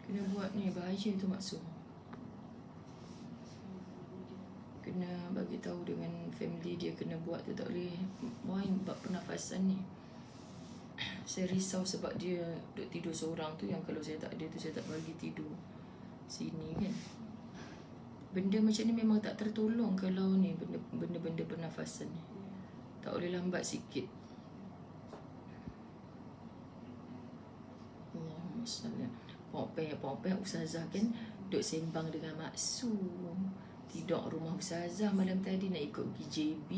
Kena buat ni, bahaya tu maksud. Kena bagi tahu dengan family dia kena buat tu, tak boleh main bab pernafasan ni. Saya risau sebab dia duduk tidur seorang tu, yang kalau saya tak ada tu saya tak bagi tidur sini kan. Benda macam ni memang tak tertolong kalau ni benda-benda pernafasan ni. Tak boleh lambat sikit. Allahumma salli. Pompeng ustazah kan duduk sembang dengan maksum. Tidur rumah ustazah malam tadi nak ikut pergi JB.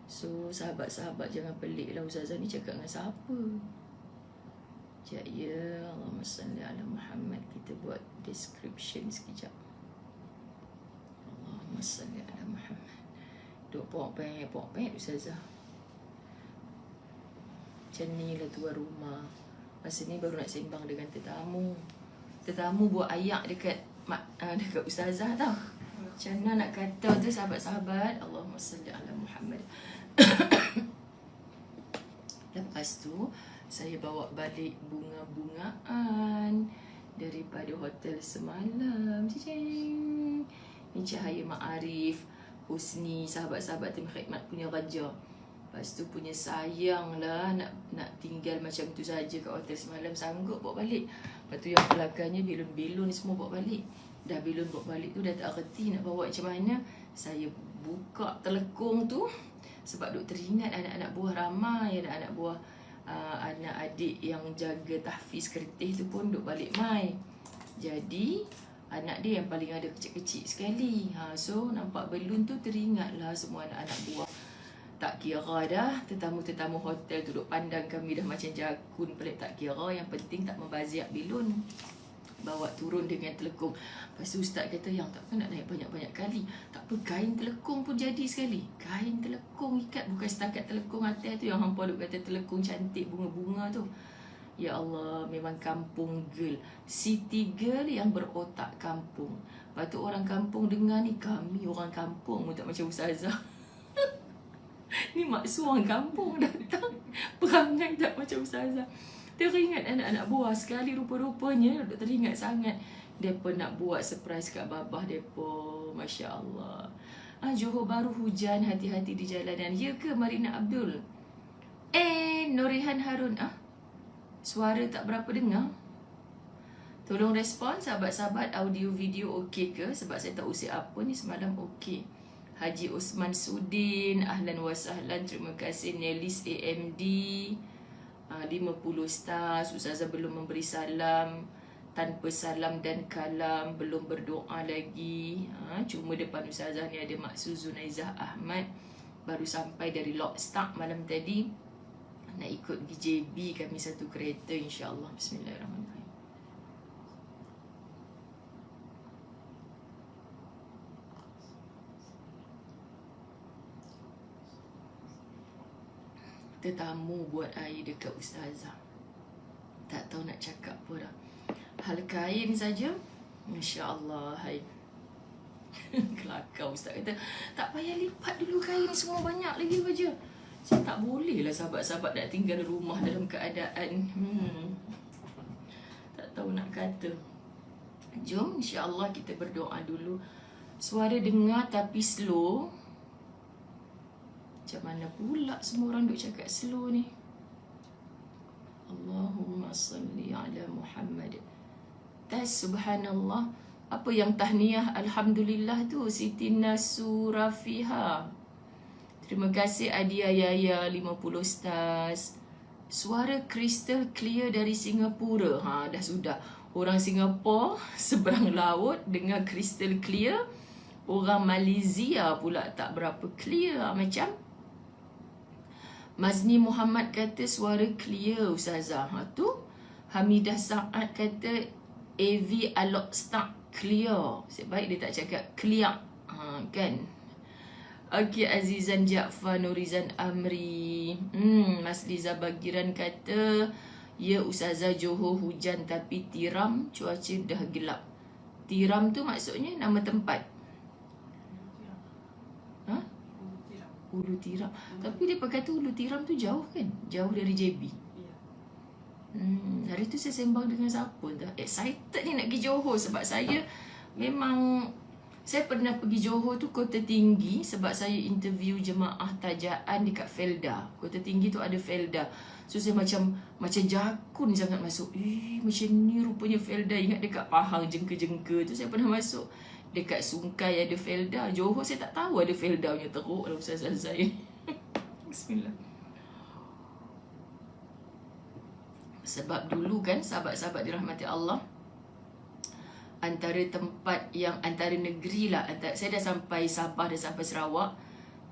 So sahabat-sahabat jangan pelik lah ustazah ni cakap dengan siapa. Sekejap ya. Allahumma salli ala Muhammad. Kita buat description sekejap. Allahumma salli ala Muhammad. Duk pompeng ustazah. Macam ni lah tuan rumah. Masa ni baru nak sembang dengan tetamu. Tetamu buat ayak dekat ustazah tau. Macam mana nak kata tu sahabat-sahabat. Allahumma salli ala Muhammad. Lepas tu saya bawa balik bunga-bungaan daripada hotel semalam. Cicing. Ni Cahaya Ma'arif, Husni, sahabat-sahabat tim khidmat punya raja. Lepas tu punya sayang lah nak tinggal macam tu saja kat hotel semalam. Sanggup bawa balik. Lepas tu yang belakangnya bilun-bilun ni semua bawa balik. Dah bilun bawa balik tu dah tak reti nak bawa macam mana. Saya buka telekung tu sebab duk teringat anak-anak buah ramai. Anak-anak buah anak adik yang jaga tahfiz kertis tu pun duk balik mai. Jadi anak dia yang paling ada kecil-kecil sekali. So nampak belun tu teringatlah semua anak-anak buah. Tak kira dah tetamu-tetamu hotel tu duk pandang kami dah macam jakun pelik, tak kira. Yang penting tak membaziak bilun. Bawa turun dengan telekung. Lepas tu ustaz kata yang takkan nak naik banyak-banyak kali. Tak apa, kain telekung pun jadi sekali. Kain telekung ikat, bukan setakat telekung atas tu yang hampa duk kata telekung cantik bunga-bunga tu. Ya Allah, memang kampung girl. City girl yang berotak kampung. Lepas tu orang kampung dengar ni, kami orang kampung pun tak macam ustazah. Ni maksud orang kampung datang, perangai tak macam ustazah. Teringat anak-anak buah sekali rupa-rupanya. Teringat sangat. Mereka nak buat surprise kat babah mereka. Masya Allah. Johor baru hujan, hati-hati di jalanan. Ya ke Marina Abdul? Nurihan Harun. Suara tak berapa dengar. Tolong respon sahabat-sahabat, audio video okey ke? Sebab saya tak usik apa ni semalam okey. Haji Osman Sudin, ahlan wa sahlan. Terima kasih Nelis AMD. 50 stars. Ustazah belum memberi salam. Tanpa salam dan kalam. Belum berdoa lagi. Cuma depan ustazah ni ada Maksud Zunaizah Ahmad. Baru sampai dari Lockstock malam tadi. Nak ikut pergi JB kami satu kereta insyaAllah. Bismillahirrahmanirrahim. Tetamu buat air dekat ustazah. Tak tahu nak cakap apa dah. Hal kain saja, Masya Allah. Hai. Kelakar ustaz kata, tak payah lipat dulu kain ni, semua banyak lagi baju. Saya tak boleh lah sahabat-sahabat nak tinggal rumah dalam keadaan tak tahu nak kata. Jom insya Allah kita berdoa dulu. Suara dengar tapi slow. Macam mana pula semua orang duk cakap slow ni. Allahumma salli ala Muhammad. Subhanallah. Apa yang tahniah Alhamdulillah tu? Siti Nasurafiha. Terima kasih Adia Yaya 50 stars. Suara crystal clear dari Singapura. Dah sudah. Orang Singapura seberang laut dengan crystal clear. Orang Malaysia pula tak berapa clear macam. Mazni Muhammad kata suara clear ustazah. Tu Hamidah Saad kata AV Alok Start clear. Sebaik dia tak cakap clear. Kan. Okey, Azizan Jaafar Nurizan Amri. Mas Liza Bagiran kata ya ustazah, Johor hujan tapi tiram, cuaca dah gelap. Tiram tu maksudnya nama tempat. Ulu Tiram. Tapi dia kata Ulu Tiram tu jauh kan? Jauh dari JB. Hari tu saya sembang dengan siapa dah. Excited ni nak pergi Johor sebab saya memang saya pernah pergi Johor tu Kota Tinggi sebab saya interview jemaah tajaan dekat Felda. Kota Tinggi tu ada Felda. So saya macam jakun sangat masuk. Macam ni rupanya Felda. Ingat dekat Pahang jengka-jengka tu saya pernah masuk. Dekat Sungkai ada Felda. Johor saya tak tahu ada Felda punya teruk dalam ustazah saya. Bismillah. Sebab dulu kan sahabat-sahabat dirahmati Allah, antara tempat yang antara negeri lah, saya dah sampai Sabah, dah sampai Sarawak,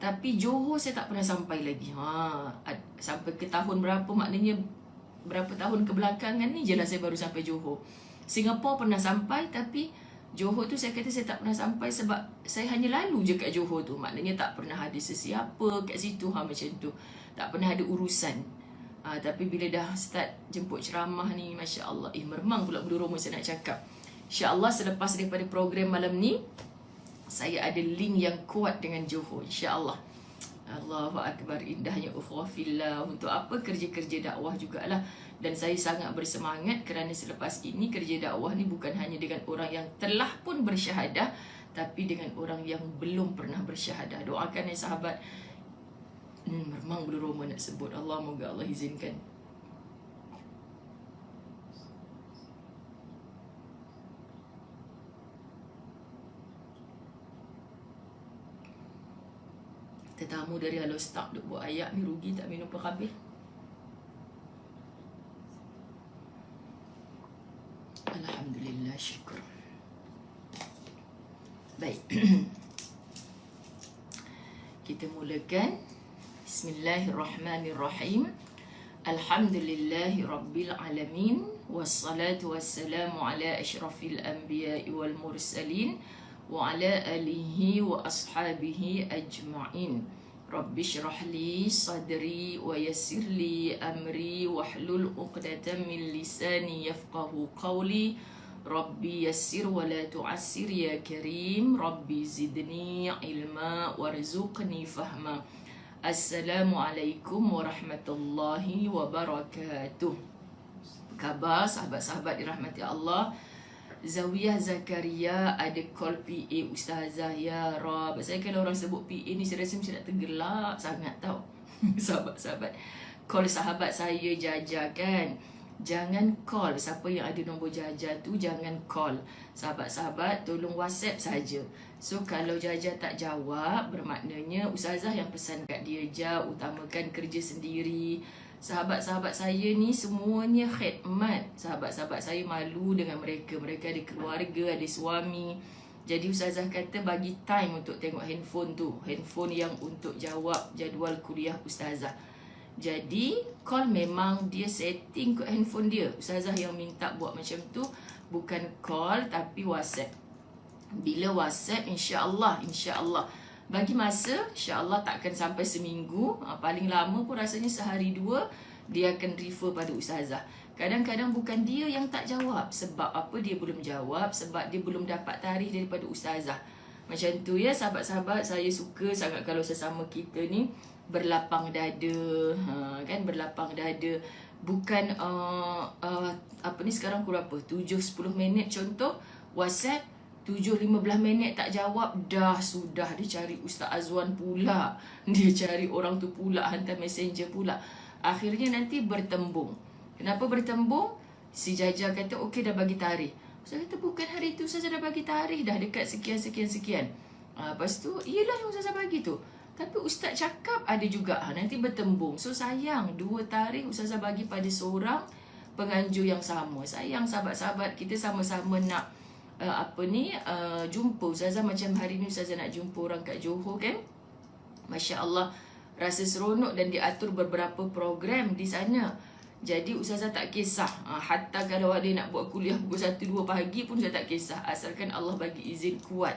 tapi Johor saya tak pernah sampai lagi. Sampai ke tahun berapa, maknanya berapa tahun kebelakangan ni je lah saya baru sampai Johor. Singapura pernah sampai, tapi Johor tu saya kata saya tak pernah sampai sebab saya hanya lalu je kat Johor tu. Maknanya tak pernah ada sesiapa kat situ, macam tu. Tak pernah ada urusan. Tapi bila dah start jemput ceramah ni, Masya Allah, meremang pula bulu roma saya nak cakap. InsyaAllah selepas daripada program malam ni, saya ada link yang kuat dengan Johor, insyaAllah. Allahu Akbar, indahnya ukhuwah fillah. Untuk apa? Kerja-kerja dakwah jugalah. Dan saya sangat bersemangat kerana selepas ini kerja dakwah ni bukan hanya dengan orang yang telah pun bersyahadah, tapi dengan orang yang belum pernah bersyahadah. Doakan ya sahabat. Memang bulu roma nak sebut. Allah, moga Allah izinkan. Tetamu dari Halo Start duk buat ayak ni, rugi tak minum pun habis. Alhamdulillah, syukur. Baik. Kita mulakan. Bismillahirrahmanirrahim. Alhamdulillahi Rabbil Alamin. Wassalatu wassalamu ala ashrafil anbiya'i wal mursalin wa ala alihi wa ashabihi ajma'in. Rabbi syrah li sadri wa yassir li amri wahlul uqdatan min lisani yafqahu qawli. Rabbi yassir wa la tu'assir ya karim. Rabbi zidni ilma warzuqni fahma. Assalamualaikum warahmatullahi wabarakatuh. Khabar sahabat-sahabat dirahmati Allah. Zawiyah Zakaria ada call PA Ustazah, ya Rab. Saya kalau orang sebut PA ni saya rasa macam nak tergelak sangat tau. Sahabat-sahabat, call sahabat saya Jaja kan. Jangan call siapa yang ada nombor Jaja tu, jangan call. Sahabat-sahabat tolong WhatsApp saja. So kalau Jaja tak jawab, bermaknanya Ustazah yang pesan kat dia je, utamakan kerja sendiri. Sahabat-sahabat saya ni semuanya khidmat. Sahabat-sahabat saya malu dengan mereka. Mereka ada keluarga, ada suami. Jadi Ustazah kata bagi time untuk tengok handphone tu. Handphone yang untuk jawab jadual kuliah Ustazah. Jadi call memang dia setting ke handphone dia. Ustazah yang minta buat macam tu. Bukan call tapi WhatsApp. Bila WhatsApp, insya-Allah bagi masa, insya-Allah takkan sampai seminggu. Paling lama pun rasanya sehari dua dia akan refer pada Ustazah. Kadang-kadang bukan dia yang tak jawab. Sebab apa dia belum jawab? Sebab dia belum dapat tarikh daripada Ustazah. Macam tu ya sahabat-sahabat. Saya suka sangat kalau sesama kita ni berlapang dada, kan, berlapang dada. Bukan apa ni sekarang pukul berapa? 7-10 minit contoh WhatsApp, 7-15 minit tak jawab, dah sudah dia cari Ustaz Azwan pula. Dia cari orang tu pula, hantar messenger pula. Akhirnya nanti bertembung. Kenapa bertembung? Si Jaja kata okey dah bagi tarikh. Ustaz kata bukan hari tu Ustaz dah bagi tarikh, dah dekat sekian. Lepas tu iyalah yang Ustaz bagi tu. Tapi Ustaz cakap ada juga, nanti bertembung. So sayang, 2 tarikh Ustaz bagi pada seorang penganjur yang sama. Sayang sahabat-sahabat, kita sama-sama nak jumpa Ustazah. Macam hari ni Ustazah nak jumpa orang kat Johor kan. Masya Allah, rasa seronok dan diatur beberapa program di sana. Jadi Ustazah tak kisah, hatta kalau ada nak buat kuliah pukul 1-2 pagi pun saya tak kisah, asalkan Allah bagi izin kuat.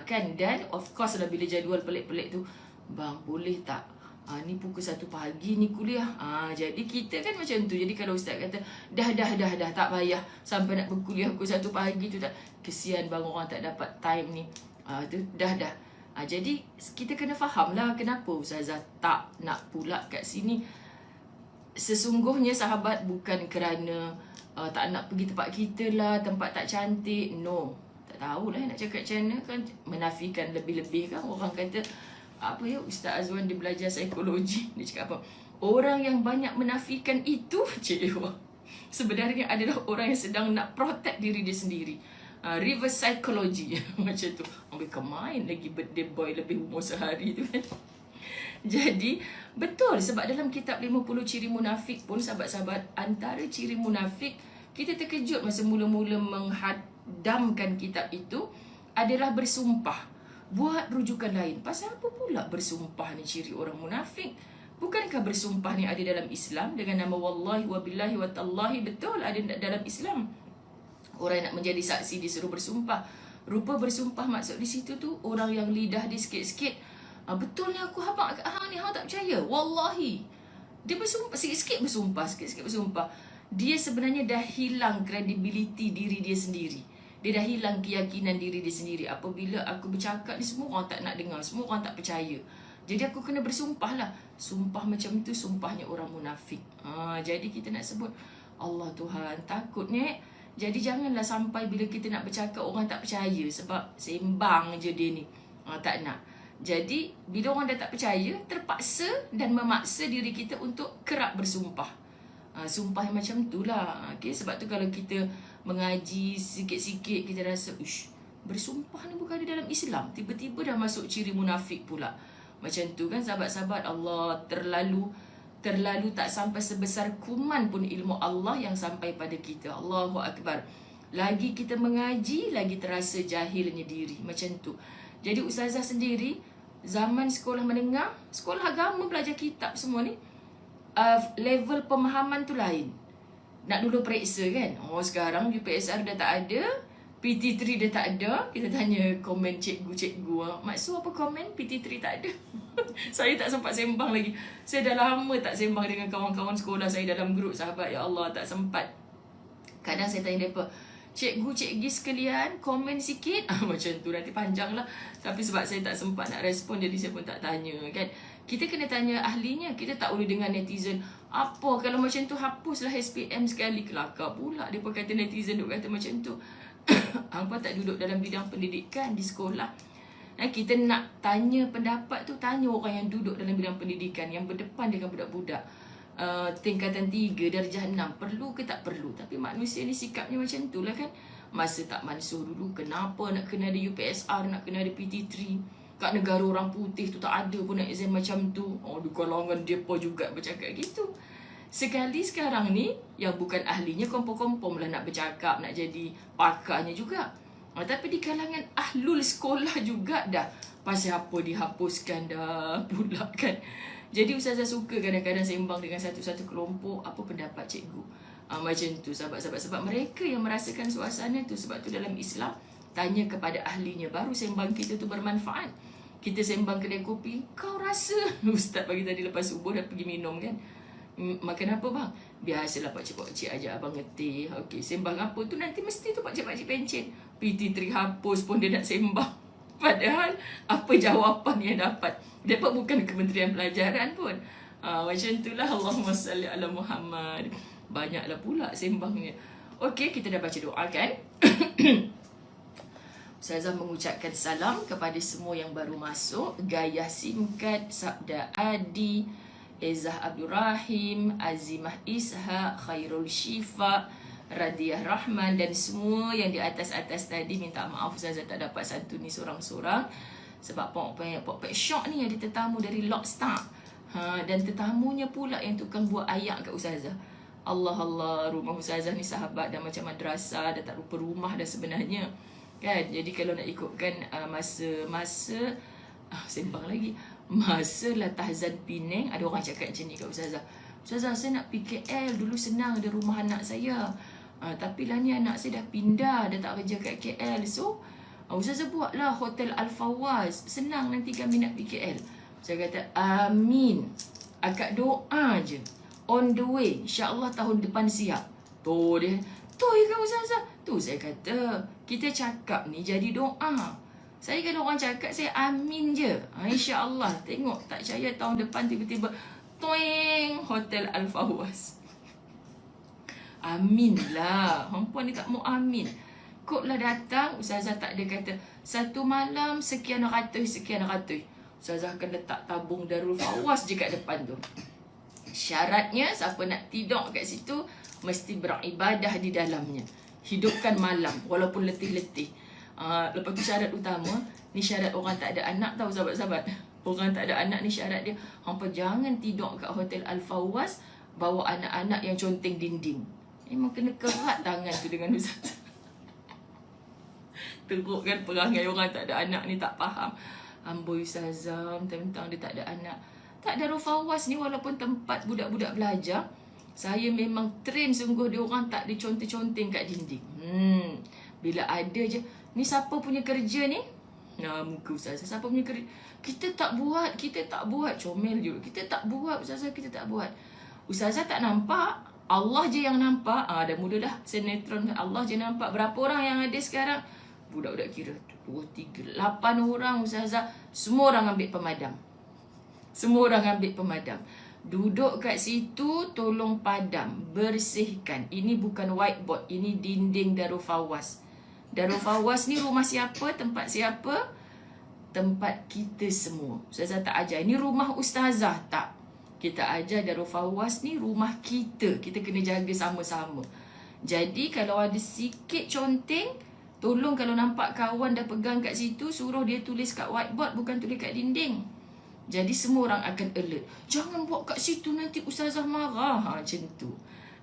Kan. Dan of course lah bila jadual pelik-pelik tu, bang boleh tak ni pukul 1 pagi ni kuliah. Jadi kita kan macam tu. Jadi kalau Ustaz kata dah tak payah sampai nak berkuliah pukul 1 pagi tu, tak kesian bang orang tak dapat time ni. Tu dah. Jadi kita kena faham lah kenapa Ustazah tak nak pula kat sini. sesungguhnya sahabat bukan kerana tak nak pergi tempat kita lah, tempat tak cantik. No, tak tahulah nak cakap macam mana kan, menafikan lebih-lebih kan. Orang kata apa ya, Ustaz Azwan dia belajar psikologi, dia cakap apa, orang yang banyak menafikan itu sebenarnya adalah orang yang sedang nak protect diri dia sendiri. Reverse psychology macam tu. Ambil main lagi birthday boy lebih umur sehari tu kan. Jadi betul, sebab dalam kitab 50 ciri munafik pun sahabat-sahabat, antara ciri munafik, kita terkejut masa mula-mula menghadamkan kitab itu adalah bersumpah. Buat rujukan lain. Pasal apa pula bersumpah ni ciri orang munafik? Bukankah bersumpah ni ada dalam Islam dengan nama wallahi wa billahi wa tallahi? Betul, ada dalam Islam. Orang nak menjadi saksi disuruh bersumpah. Rupa bersumpah maksud di situ tu orang yang lidah dia sikit-sikit, betul ni aku habang kat hang ni, hang tak percaya, wallahi. Dia bersumpah, sikit-sikit bersumpah, sikit-sikit bersumpah. Dia sebenarnya dah hilang kredibiliti diri dia sendiri. Dia dah hilang keyakinan diri dia sendiri. Apabila aku bercakap ni, semua orang tak nak dengar, semua orang tak percaya. Jadi aku kena bersumpah lah. Sumpah macam tu sumpahnya orang munafik. Jadi kita nak sebut Allah Tuhan, takutnya. Jadi janganlah sampai bila kita nak bercakap orang tak percaya sebab sembang je dia ni. Tak nak. Jadi bila orang dah tak percaya, terpaksa dan memaksa diri kita untuk kerap bersumpah. Sumpah yang macam tu lah. Okay? Sebab tu kalau kita mengaji sikit-sikit, kita rasa bersumpah ni bukan ada dalam Islam. Tiba-tiba dah masuk ciri munafik pula. Macam tu kan sahabat-sahabat, Allah terlalu tak sampai sebesar kuman pun ilmu Allah yang sampai pada kita. Allahu Akbar. Lagi kita mengaji, lagi terasa jahilnya diri. Macam tu. Jadi ustazah sendiri, zaman sekolah menengah, sekolah agama, belajar kitab semua ni, level pemahaman tu lain. Nak dulu periksa kan. Sekarang UPSR dah tak ada, PT3 dah tak ada. Kita tanya komen cikgu-cikgu, maksud apa komen PT3 tak ada? Saya tak sempat sembang lagi. Saya dah lama tak sembang dengan kawan-kawan sekolah saya dalam grup sahabat. Ya Allah, tak sempat. Kadang saya tanya mereka, cikgu-cikgu sekalian, komen sikit. Macam tu, nanti panjang lah. Tapi sebab saya tak sempat nak respon, jadi saya pun tak tanya kan. Kita kena tanya ahlinya. Kita tak boleh dengan netizen. Apa kalau macam tu, hapuslah SPM sekali. Kelakar pula dia pun kata, netizen duk kata macam tu. Hampa tak duduk dalam bidang pendidikan di sekolah. Kita nak tanya pendapat tu, tanya orang yang duduk dalam bidang pendidikan, yang berdepan dengan budak-budak tingkatan 3, darjah 6. Perlu ke tak perlu? Tapi manusia ni sikapnya macam tu lah kan. Masa tak mansuh dulu, kenapa nak kena ada UPSR, nak kena ada PT3? Kat negara orang putih tu tak ada pun nak exam macam tu. Di kalangan mereka juga bercakap gitu. Sekali sekarang ni, yang bukan ahlinya kompom-kompom lah nak bercakap, nak jadi pakarnya juga. Tapi di kalangan ahlul sekolah juga dah pasal apa dihapuskan dah pula kan. Jadi ustazah suka kadang-kadang sembang dengan satu-satu kelompok, apa pendapat cikgu. Macam tu sahabat-sahabat. Sebab mereka yang merasakan suasana tu. Sebab tu dalam Islam, tanya kepada ahlinya, baru sembang kita tu bermanfaat. Kita sembang kedai kopi, kau rasa ustaz pagi tadi lepas subuh dah pergi minum kan. Makan apa bang? Biasalah pakcik-pakcik ajak abang ngetih. Okey, sembang apa tu nanti mesti tu pakcik-pakcik pencen. PT3 hapus pun dia nak sembang. Padahal apa jawapan yang dapat? Dapat bukan Kementerian Pelajaran pun. Macam itulah. Allahumma salli ala Muhammad. Banyaklah pula sembangnya. Okey, kita dah baca doa kan? Ustazah mengucapkan salam kepada semua yang baru masuk. Gayah Simkat, Sabda Adi, Ezah Abdul Rahim, Azimah Isha, Khairul Shifa, Radiah Rahman dan semua yang di atas-atas tadi. Minta maaf Ustazah tak dapat santuni seorang-seorang sebab pok-pok syok ni ada tetamu dari Lockstar. Dan tetamunya pula yang tukang buat ayak kat Ustazah. Allah, rumah Ustazah ni sahabat dah macam madrasah, dah tak rupa rumah dah sebenarnya kan. Jadi kalau nak ikutkan masa sembang lagi, masa lah tahzan Penang, ada orang cakap macam ni kat Ustazah, Ustazah saya nak pergi KL, dulu senang ada rumah anak saya, tapi lah ni anak saya dah pindah, dah tak kerja kat KL. So Ustazah buatlah Hotel Al-Fawaz, senang nanti kami nak pergi KL. Saya kata amin, akak doa je, on the way, insyaAllah tahun depan siap. Tu dia, tu ya kan Ustazah. Tu saya kata, kita cakap ni jadi doa. Saya kalau orang cakap, saya amin je. InsyaAllah. Tengok, tak percaya tahun depan tiba-tiba Toeng, Hotel Al-Fawwas. Amin lah. Hampuan ni tak mau amin. Kok lah datang, Ustazah tak ada kata 1 malam sekian ratus. Ustazah akan letak tabung Darul Fawwas je kat depan tu. Syaratnya siapa nak tidur kat situ mesti beribadah di dalamnya. Hidupkan malam walaupun letih-letih. Lepas tu syarat utama, ni syarat orang tak ada anak tau sahabat-sahabat. Orang tak ada anak ni syarat dia, hampa jangan tidur kat Hotel Al-Fawwas bawa anak-anak yang conteng dinding. Memang kena kerat tangan tu dengan Ustazah. Teruk kan perangai orang tak ada anak ni, tak faham. Amboi Ustazah, tentang dia tak ada anak. Tak, Darul Fawwas ni walaupun tempat budak-budak belajar, saya memang train sungguh dia orang tak diconteng-conteng kat dinding. Bila ada je, ni siapa punya kerja ni? Nah, muka Ustazah, siapa punya kerja? Kita tak buat. Comel je. Kita tak buat Ustazah, kita tak buat. Ustazah tak nampak, Allah je yang nampak. Dah mula dah sinetron, Allah je nampak. Berapa orang yang ada sekarang? Budak-budak kira 2, 3, 8 orang Ustazah. Semua orang ambil pemadam. Duduk kat situ, tolong padam, bersihkan. Ini bukan whiteboard, ini dinding Darul Fawwas. Darul Fawwas ni rumah siapa? Tempat siapa? Tempat kita semua. Ustazah tak ajar, ini rumah Ustazah, tak. Kita ajar Darul Fawwas ni rumah kita. Kita kena jaga sama-sama. Jadi kalau ada sikit conteng, tolong kalau nampak kawan dah pegang kat situ, suruh dia tulis kat whiteboard, bukan tulis kat dinding. Jadi semua orang akan alert. Jangan buat kat situ, nanti Ustazah marah. Macam tu.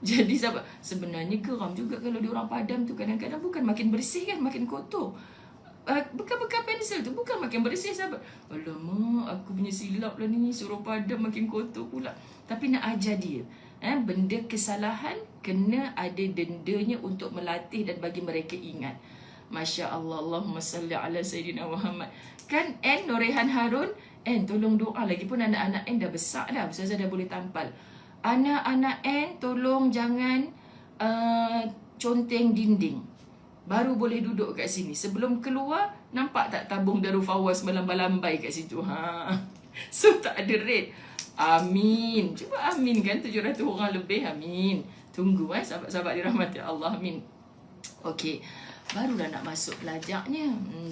Jadi sahabat, sebenarnya geram juga kalau diorang padam tu. Kadang-kadang bukan makin bersih kan, makin kotor. Bekas-bekas pensel tu bukan makin bersih sahabat. Alamak, aku punya silap lah ni, suruh padam makin kotor pula. Tapi nak ajar dia, benda kesalahan kena ada dendanya untuk melatih dan bagi mereka ingat. Masya Allah, Allahumma salli ala Sayyidina Muhammad. Kan Norehan Harun, tolong doa. Lagipun anak-anak dah besar dah, Ustazah dah boleh tampal. Anak-anak tolong jangan conteng dinding. Baru boleh duduk kat sini. Sebelum keluar, nampak tak tabung Darul Fawwas melambai-lambai kat situ? So tak ada rate. Amin. Cuba amin kan, 700 orang lebih. Amin. Tunggu sahabat-sahabat dirahmati Allah. Amin. Okey. Barulah nak masuk belajarnya.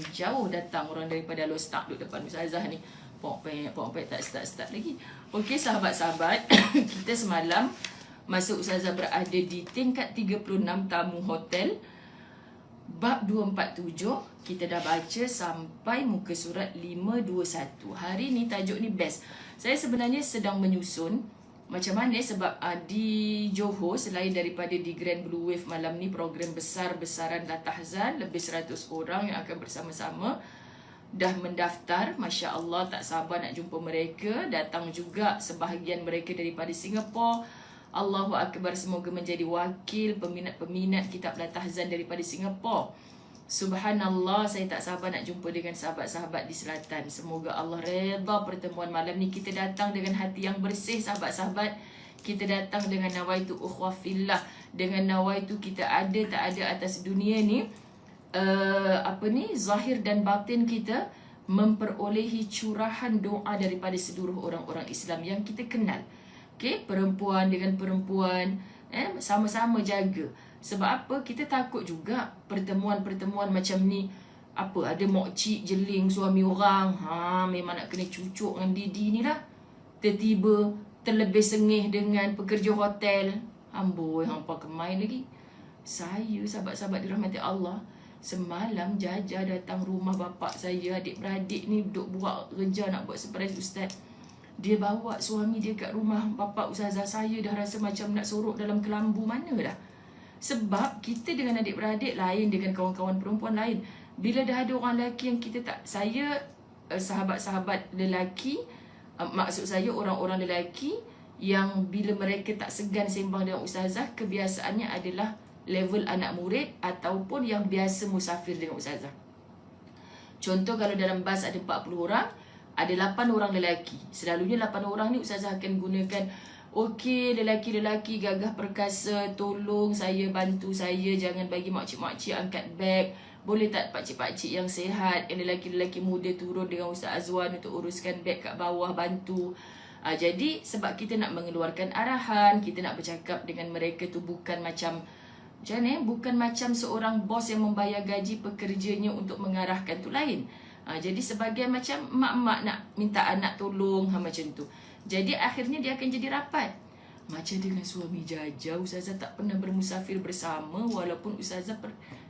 Jauh datang orang daripada Lostak duduk depan Ustazah ni. Pok-pek tak start lagi. Okey sahabat-sahabat, kita semalam masuk Ustazah berada di tingkat 36 tamu hotel. Bab 247, kita dah baca sampai muka surat 521. Hari ni tajuk ni best. Saya sebenarnya sedang menyusun macam mana, sebab di Johor, selain daripada di Grand Blue Wave malam ni program besar-besaran Latahzan, lebih 100 orang yang akan bersama-sama dah mendaftar. Masya Allah, tak sabar nak jumpa mereka. Datang juga sebahagian mereka daripada Singapura. Allahu Akbar, semoga menjadi wakil peminat-peminat kitab Latahzan daripada Singapura. Subhanallah, saya tak sabar nak jumpa dengan sahabat-sahabat di selatan. Semoga Allah redha pertemuan malam ni. Kita datang dengan hati yang bersih sahabat-sahabat. Kita datang dengan nawaitu ukhwah fillah, dengan nawaitu kita ada tak ada atas dunia ni, zahir dan batin kita memperolehi curahan doa daripada seluruh orang-orang Islam yang kita kenal. Okay, perempuan dengan perempuan, sama-sama jaga. Sebab apa? Kita takut juga pertemuan-pertemuan macam ni. Ada mokcik jeling suami orang, memang nak kena cucuk dengan Didi ni lah. Tiba-tiba terlebih sengih dengan pekerja hotel. Amboi, hampa kemain lagi. Saya, sahabat-sahabat dirahmati Allah, semalam Jaja datang rumah bapak saya, adik-beradik ni duduk buat kerja nak buat surprise ustaz. Dia bawa suami dia kat rumah bapak Ustazah. Saya dah rasa macam nak sorok dalam kelambu mana dah. Sebab kita dengan adik-beradik lain, dengan kawan-kawan perempuan lain. Bila dah ada orang lelaki yang kita tak, saya, sahabat-sahabat lelaki, maksud saya orang-orang lelaki yang bila mereka tak segan sembang dengan Ustazah, kebiasaannya adalah level anak murid ataupun yang biasa musafir dengan Ustazah. Contoh, kalau dalam bas ada 40 orang, ada 8 orang lelaki. Selalunya 8 orang ni Ustazah akan gunakan, okey, lelaki-lelaki gagah perkasa, tolong saya, bantu saya, jangan bagi makcik-makcik angkat beg. Boleh tak pakcik-pakcik yang sihat, yang lelaki-lelaki muda turun dengan Ustaz Azwan untuk uruskan beg kat bawah, bantu. Jadi sebab kita nak mengeluarkan arahan, kita nak bercakap dengan mereka tu bukan macam mana, bukan macam seorang bos yang membayar gaji pekerjanya untuk mengarahkan tu lain. Jadi sebagai macam mak-mak nak minta anak tolong macam tu. Jadi akhirnya dia akan jadi rapat. Macam dengan suami Jaja, Ustazah tak pernah bermusafir bersama walaupun Ustazah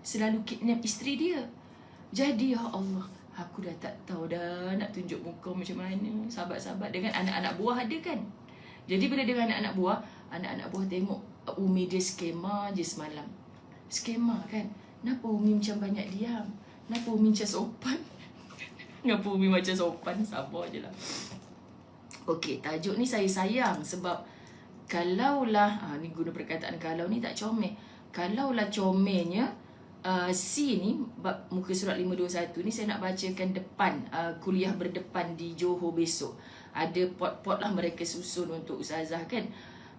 selalu kidnap isteri dia. Jadi ya Allah, aku dah tak tahu dah nak tunjuk muka macam mana. Sahabat-sahabat dengan anak-anak buah ada kan. Jadi bila dengan anak-anak buah tengok Umi dia skema je semalam. Skema kan. Kenapa Umi macam banyak diam? Kenapa Umi macam sopan? Kenapa Umi macam sopan? Sabar je lah. Okey, tajuk ni saya sayang sebab kalaulah, ni guna perkataan kalau ni tak comel. Kalaulah comelnya, C ni, muka surat 521 ni saya nak bacakan depan, kuliah berdepan di Johor besok. Ada pot-pot lah mereka susun untuk Ustazah kan.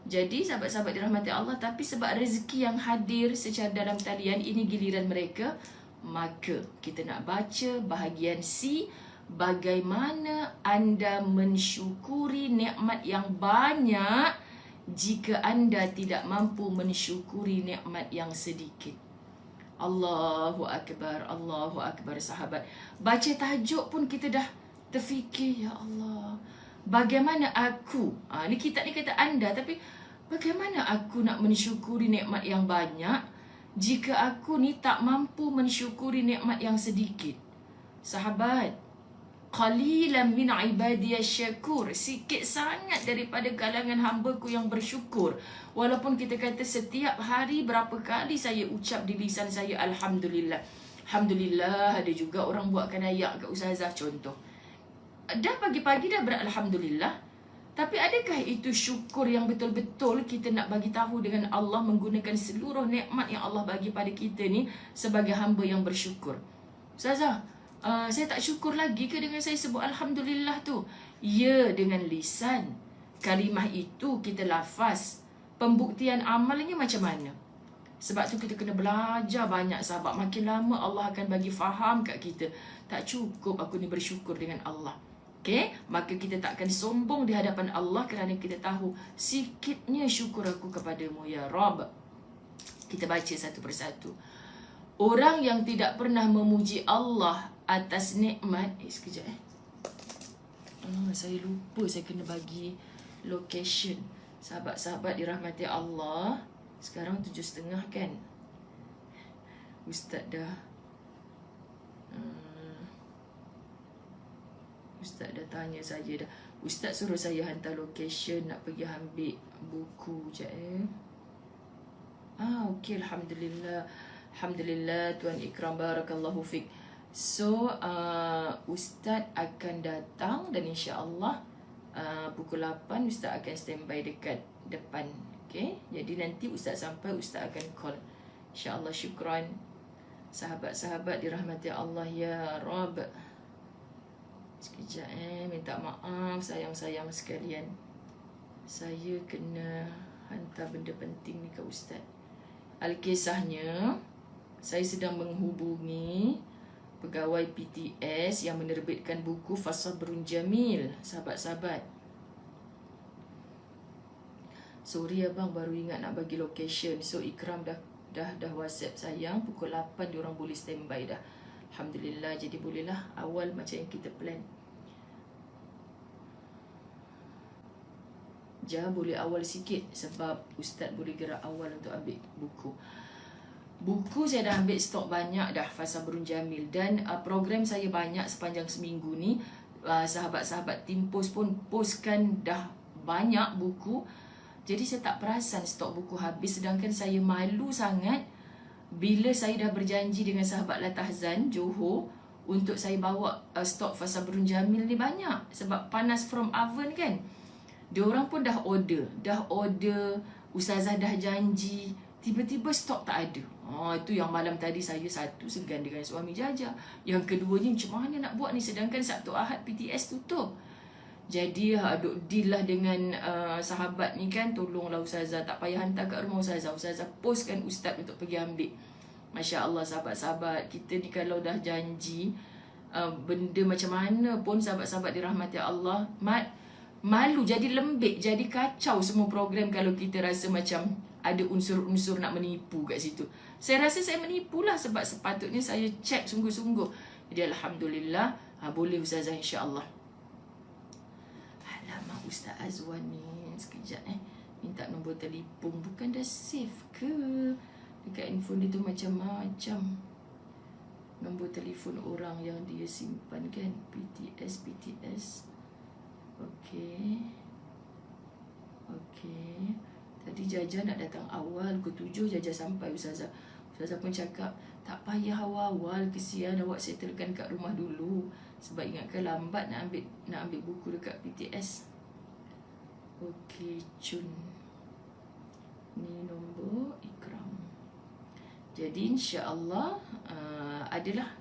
Jadi sahabat-sahabat dirahmati Allah, tapi sebab rezeki yang hadir secara dalam talian, ini giliran mereka. Maka kita nak baca bahagian C. Bagaimana anda mensyukuri nikmat yang banyak jika anda tidak mampu mensyukuri nikmat yang sedikit. Allahu Akbar, Allahu Akbar sahabat. Baca tajuk pun kita dah terfikir, ya Allah, bagaimana aku, ni kitab ni kata anda, tapi bagaimana aku nak mensyukuri nikmat yang banyak jika aku ni tak mampu mensyukuri nikmat yang sedikit. Sahabat, qalilan min ibadiyasy syakur, sikit sangat daripada kalangan hamba-Ku yang bersyukur. Walaupun kita kata setiap hari berapa kali saya ucap di lisan saya Alhamdulillah. Alhamdulillah, ada juga orang buatkan ayat kat Ustazah contoh. Dah pagi-pagi dah beralhamdulillah. Tapi adakah itu syukur yang betul-betul kita nak bagi tahu dengan Allah menggunakan seluruh nikmat yang Allah bagi pada kita ni sebagai hamba yang bersyukur? Ustazah, saya tak syukur lagi ke dengan saya sebut Alhamdulillah tu? Ya, dengan lisan. Kalimah itu kita lafaz. Pembuktian amalnya macam mana? Sebab tu kita kena belajar banyak sahabat. Makin lama Allah akan bagi faham kat kita. Tak cukup aku ni bersyukur dengan Allah. Okay? Maka kita tak akan sombong di hadapan Allah kerana kita tahu sikitnya syukur aku kepadamu ya Rabb. Kita baca satu persatu. Orang yang tidak pernah memuji Allah atas nikmat, sekejap saya lupa saya kena bagi location. Sahabat-sahabat dirahmati Allah, sekarang 7.30 kan. Ustaz dah tanya saya dah. Ustaz suruh saya hantar location nak pergi ambil buku je. Okey, Alhamdulillah. Alhamdulillah, Tuan Ikram, barakallahu fik. So, Ustaz akan datang dan insya-Allah pukul 8 Ustaz akan standby dekat depan. Okay? Jadi nanti Ustaz sampai, Ustaz akan call. InsyaAllah, syukran. Sahabat-sahabat dirahmati Allah ya Rabb. Sekejap minta maaf sayang-sayang sekalian. Saya kena hantar benda penting ni ke Ustaz. Al-kisahnya, saya sedang menghubungi pegawai PTS yang menerbitkan buku Fasabrun Jamil. Sahabat-sahabat, sorry abang, baru ingat nak bagi location. So Ikram dah WhatsApp sayang, pukul 8 diorang boleh standby dah. Alhamdulillah, jadi bolehlah awal macam yang kita plan. Boleh awal sikit sebab Ustaz boleh gerak awal untuk ambil buku. Buku saya dah ambil stok banyak dah, Fasabrun Jamil. Dan program saya banyak sepanjang seminggu ni. Sahabat-sahabat tim post pun postkan dah banyak buku. Jadi saya tak perasan stok buku habis. Sedangkan saya malu sangat bila saya dah berjanji dengan sahabat Latahzan Johor untuk saya bawa stok Fasabrun Jamil ni banyak. Sebab panas from oven kan. Diorang pun dah order. Ustazah dah janji. Tiba-tiba stok tak ada. Itu yang malam tadi saya satu segan dengan suami Jaja. Yang keduanya macam mana nak buat ni sedangkan Sabtu Ahad PTS tutup. Jadi duk deal lah dengan sahabat ni kan. Tolonglah Ustazah, tak payah hantar kat rumah Ustazah. Ustazah postkan Ustaz untuk pergi ambil. Masya Allah sahabat-sahabat, kita ni kalau dah janji benda macam mana pun sahabat-sahabat dirahmati Allah, Mat, Malu, jadi lembik, jadi kacau semua program kalau kita rasa macam ada unsur-unsur nak menipu kat situ. Saya rasa saya menipulah sebab sepatutnya saya cek sungguh-sungguh. Jadi Alhamdulillah, boleh Ustazah insya-Allah. Alamak Ustaz Azwan ni, sekejap minta nombor telefon. Bukan dah save ke? Dekat handphone dia tu macam-macam nombor telefon orang yang dia simpan kan. PTS. Okey. Tadi Jaja nak datang awal pukul 7, Jaja sampai Ustazah. Ustazah pun cakap, tak payah awal-awal, kesian awak settlekan kat rumah dulu. Sebab ingatkan lambat nak ambil buku dekat PTS. Okey, Cun. Ni nombor Ikram. Jadi insya-Allah adalah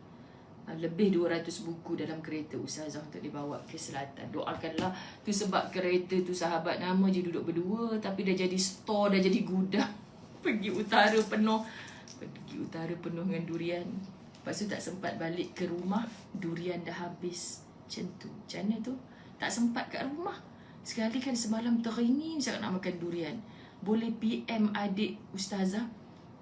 lebih 200 buku dalam kereta Ustazah untuk dibawa ke selatan. Doakanlah tu, sebab kereta tu sahabat nama je duduk berdua, tapi dah jadi store, dah jadi gudang. Pergi utara penuh dengan durian. Lepas tu tak sempat balik ke rumah, durian dah habis. Macam tu. Macam mana tu? Tak sempat kat rumah. Sekali kan semalam teringin sangat nak makan durian. Boleh PM adik Ustazah,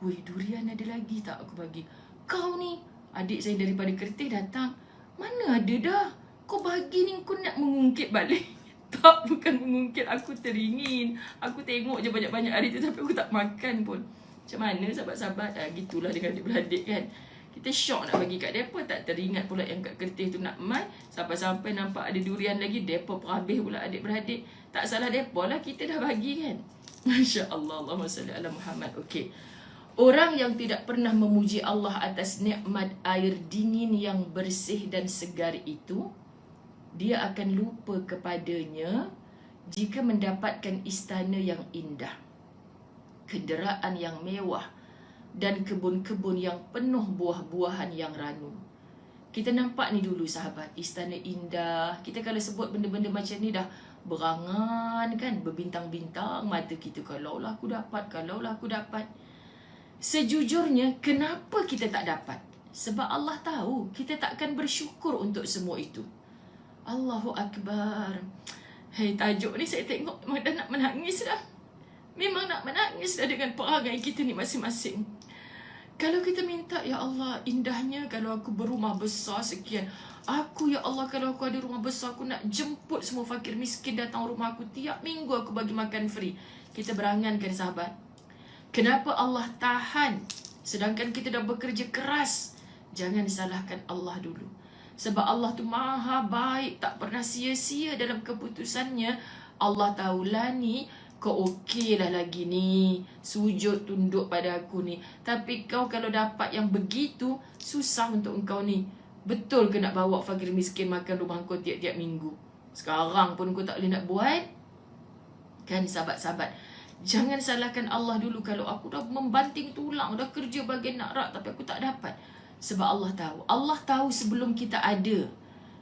"Weh, durian ada lagi tak aku bagi?" "Kau ni," adik saya daripada Kertih datang, "mana ada dah. Kau bagi ni, kau nak mengungkit balik." Tak, bukan mengungkit. Aku teringin. Aku tengok je banyak-banyak hari tu, tapi aku tak makan pun. Macam mana sahabat-sahabat? Gitulah dengan adik-beradik kan. Kita syok nak bagi kat mereka, tak teringat pula yang kat Kertih tu nak mai. Sampai-sampai nampak ada durian lagi, mereka perhabis pula adik-beradik. Tak salah mereka lah, kita dah bagi kan. Masya Allah. Allahumma salli ala Muhammad. Okey. Orang yang tidak pernah memuji Allah atas nikmat air dingin yang bersih dan segar itu, dia akan lupa kepadanya jika mendapatkan istana yang indah, kenderaan yang mewah, dan kebun-kebun yang penuh buah-buahan yang ranum. Kita nampak ni dulu sahabat, istana indah. Kita kalau sebut benda-benda macam ni dah berangan kan, berbintang-bintang mata kita. Kalaulah aku dapat. Sejujurnya, kenapa kita tak dapat? Sebab Allah tahu kita takkan bersyukur untuk semua itu. Allahu Akbar. Hei, tajuk ni saya tengok memang dah nak menangis dah. Memang nak menangis dah dengan perangai kita ni masing-masing. Kalau kita minta, ya Allah, indahnya kalau aku berumah besar sekian. Aku, ya Allah, kalau aku ada rumah besar, aku nak jemput semua fakir miskin datang rumah aku. Tiap minggu aku bagi makan free. Kita berangankan sahabat. Kenapa Allah tahan sedangkan kita dah bekerja keras? Jangan salahkan Allah dulu. Sebab Allah tu maha baik, tak pernah sia-sia dalam keputusannya. Allah tahulah ni, kau okey lah lagi ni, sujud tunduk pada aku ni. Tapi kau kalau dapat yang begitu, susah untuk engkau ni. Betul ke nak bawa fakir miskin makan rumah kau tiap-tiap minggu? Sekarang pun kau tak boleh nak buat. Kan sahabat-sahabat, jangan salahkan Allah dulu. Kalau aku dah membanting tulang, dah kerja bagai nak rak, tapi aku tak dapat. Sebab Allah tahu. Allah tahu sebelum kita ada,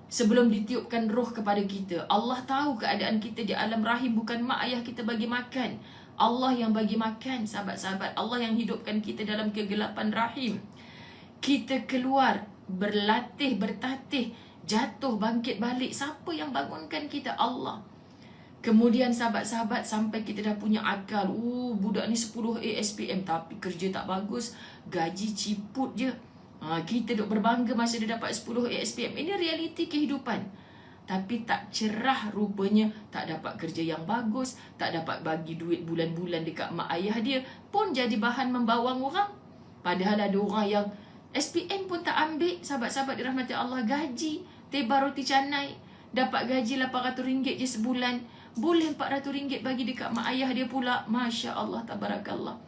sebelum ditiupkan roh kepada kita. Allah tahu keadaan kita di alam rahim. Bukan mak ayah kita bagi makan, Allah yang bagi makan sahabat-sahabat. Allah yang hidupkan kita dalam kegelapan rahim. Kita keluar, berlatih, bertatih, jatuh, bangkit balik. Siapa yang bangunkan kita? Allah. Kemudian sahabat-sahabat, sampai kita dah punya akal. Budak ni 10 ASPM tapi kerja tak bagus, gaji ciput je. Kita duk berbangga masa dia dapat 10 ASPM. Ini realiti kehidupan. Tapi tak cerah rupanya. Tak dapat kerja yang bagus, tak dapat bagi duit bulan-bulan dekat mak ayah dia, pun jadi bahan membawang orang. Padahal ada orang yang SPM pun tak ambil. Sahabat-sahabat dirahmati Allah, gaji teba roti canai, dapat gaji RM800 je sebulan. Boleh RM400 bagi dekat mak ayah dia pula. Masya Allah, tabarakallah.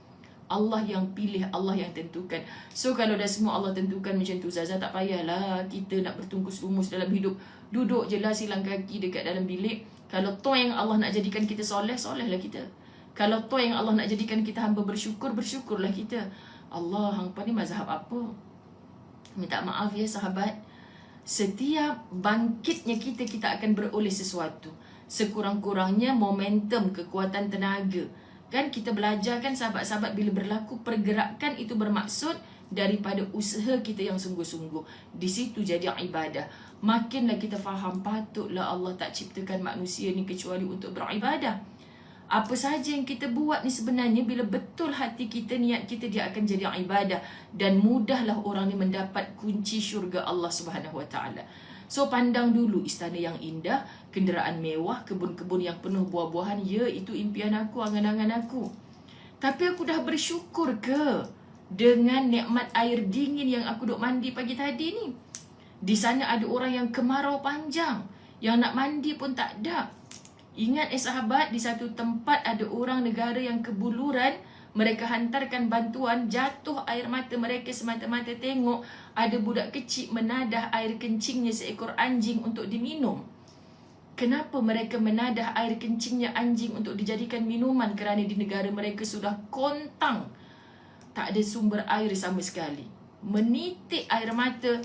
Allah yang pilih, Allah yang tentukan. So kalau dah semua Allah tentukan macam tu, Zaza, tak payahlah kita nak bertungkus lumus dalam hidup. Duduk je lah silang kaki dekat dalam bilik. Kalau tu yang Allah nak jadikan kita soleh, solehlah kita. Kalau tu yang Allah nak jadikan kita hamba bersyukur, bersyukurlah kita. Allah, hangpa ni mazhab apa? Minta maaf ya sahabat. Setiap bangkitnya kita akan beroleh sesuatu. Sekurang-kurangnya momentum, kekuatan tenaga. Kan kita belajar kan sahabat-sahabat, bila berlaku pergerakan itu bermaksud daripada usaha kita yang sungguh-sungguh. Di situ jadi ibadah. Makinlah kita faham, patutlah Allah tak ciptakan manusia ni kecuali untuk beribadah. Apa saja yang kita buat ni sebenarnya bila betul hati kita, niat kita, dia akan jadi ibadah. Dan mudahlah orang ni mendapat kunci syurga Allah Subhanahu Wa Taala. So pandang dulu istana yang indah, kenderaan mewah, kebun-kebun yang penuh buah-buahan. Ya, itu impian aku, angan-angan aku. Tapi aku dah bersyukur ke dengan nikmat air dingin yang aku duk mandi pagi tadi ni? Di sana ada orang yang kemarau panjang, yang nak mandi pun tak ada. Ingat sahabat, di satu tempat ada orang negara yang kebuluran. Mereka hantarkan bantuan, jatuh air mata mereka semata-mata tengok ada budak kecil menadah air kencingnya seekor anjing untuk diminum. Kenapa mereka menadah air kencingnya anjing untuk dijadikan minuman? Kerana di negara mereka sudah kontang, tak ada sumber air sama sekali. Menitik air mata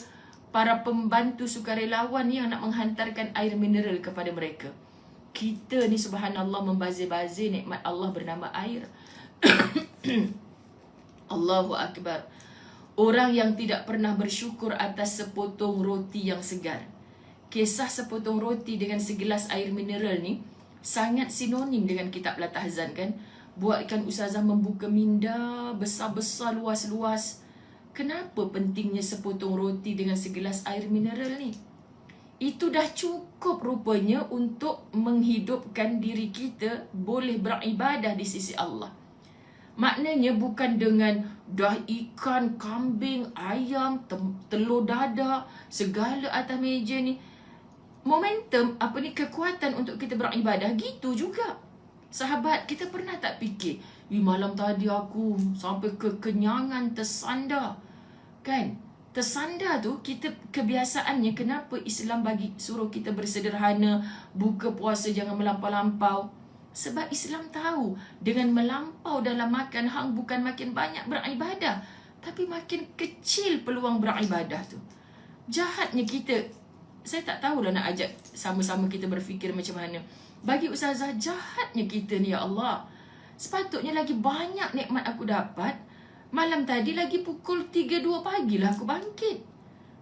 para pembantu sukarelawan yang nak menghantarkan air mineral kepada mereka. Kita ni subhanallah membazir-bazir nikmat Allah bernama air. Allahu Akbar. Orang yang tidak pernah bersyukur atas sepotong roti yang segar. Kisah sepotong roti dengan segelas air mineral ni sangat sinonim dengan kitab Latahzan kan. Buatkan ustazah membuka minda besar-besar, luas-luas. Kenapa pentingnya sepotong roti dengan segelas air mineral ni? Itu dah cukup rupanya untuk menghidupkan diri kita boleh beribadah di sisi Allah. Maknanya bukan dengan dah ikan, kambing, ayam, telur dadah, segala atas meja ni. Momentum, kekuatan untuk kita beribadah, gitu juga. Sahabat, kita pernah tak fikir, malam tadi aku sampai kekenyangan, tersandar. Kan? Tersandar tu, kita kebiasaannya kenapa Islam bagi suruh kita bersederhana, buka puasa jangan melampau-lampau. Sebab Islam tahu, dengan melampau dalam makan, hang bukan makin banyak beribadah, tapi makin kecil peluang beribadah tu. Jahatnya kita, saya tak tahulah nak ajak sama-sama kita berfikir macam mana. Bagi ustazah, jahatnya kita ni ya Allah. Sepatutnya lagi banyak nikmat aku dapat. Malam tadi lagi pukul 3.2 pagi lah aku bangkit.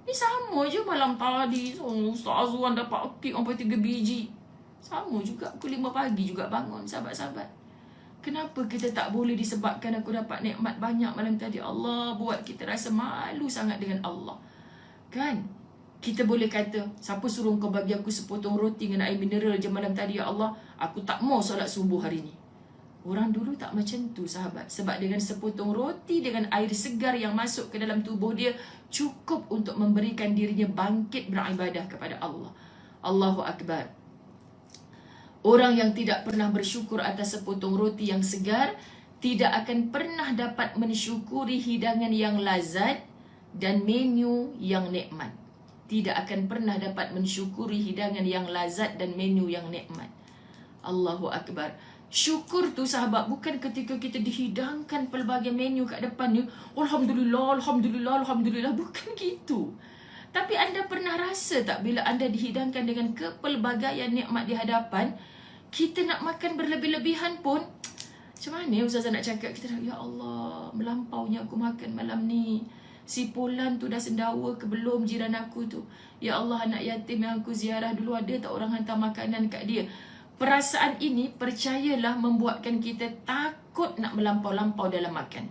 Ni sama je malam tadi. Ustaz Azwan dapat kek sampai 3 biji. Sama juga pukul 5 pagi juga bangun, sahabat-sahabat. Kenapa kita tak boleh disebabkan aku dapat nikmat banyak malam tadi? Allah buat kita rasa malu sangat dengan Allah. Kan? Kita boleh kata, siapa suruh kau bagi aku sepotong roti dengan air mineral je malam tadi ya Allah? Aku tak mau solat subuh hari ni. Orang dulu tak macam tu sahabat. Sebab dengan sepotong roti dengan air segar yang masuk ke dalam tubuh dia, cukup untuk memberikan dirinya bangkit beribadah kepada Allah. Allahu Akbar. Orang yang tidak pernah bersyukur atas sepotong roti yang segar, tidak akan pernah dapat mensyukuri hidangan yang lazat dan menu yang nikmat. Tidak akan pernah dapat mensyukuri hidangan yang lazat dan menu yang nikmat. Allahu Akbar. Syukur tu sahabat bukan ketika kita dihidangkan pelbagai menu kat depan ni, Alhamdulillah, Alhamdulillah, Alhamdulillah. Bukan gitu. Tapi anda pernah rasa tak bila anda dihidangkan dengan kepelbagaian nikmat di hadapan, kita nak makan berlebih-lebihan pun, macam mana ustazah nak cakap, kita dah, ya Allah, melampaunya aku makan malam ni. Si Polan tu dah sendawa ke belum jiran aku tu? Ya Allah, anak yatim yang aku ziarah dulu, ada tak orang hantar makanan kat dia? Perasaan ini, percayalah, membuatkan kita takut nak melampau-lampau dalam makan.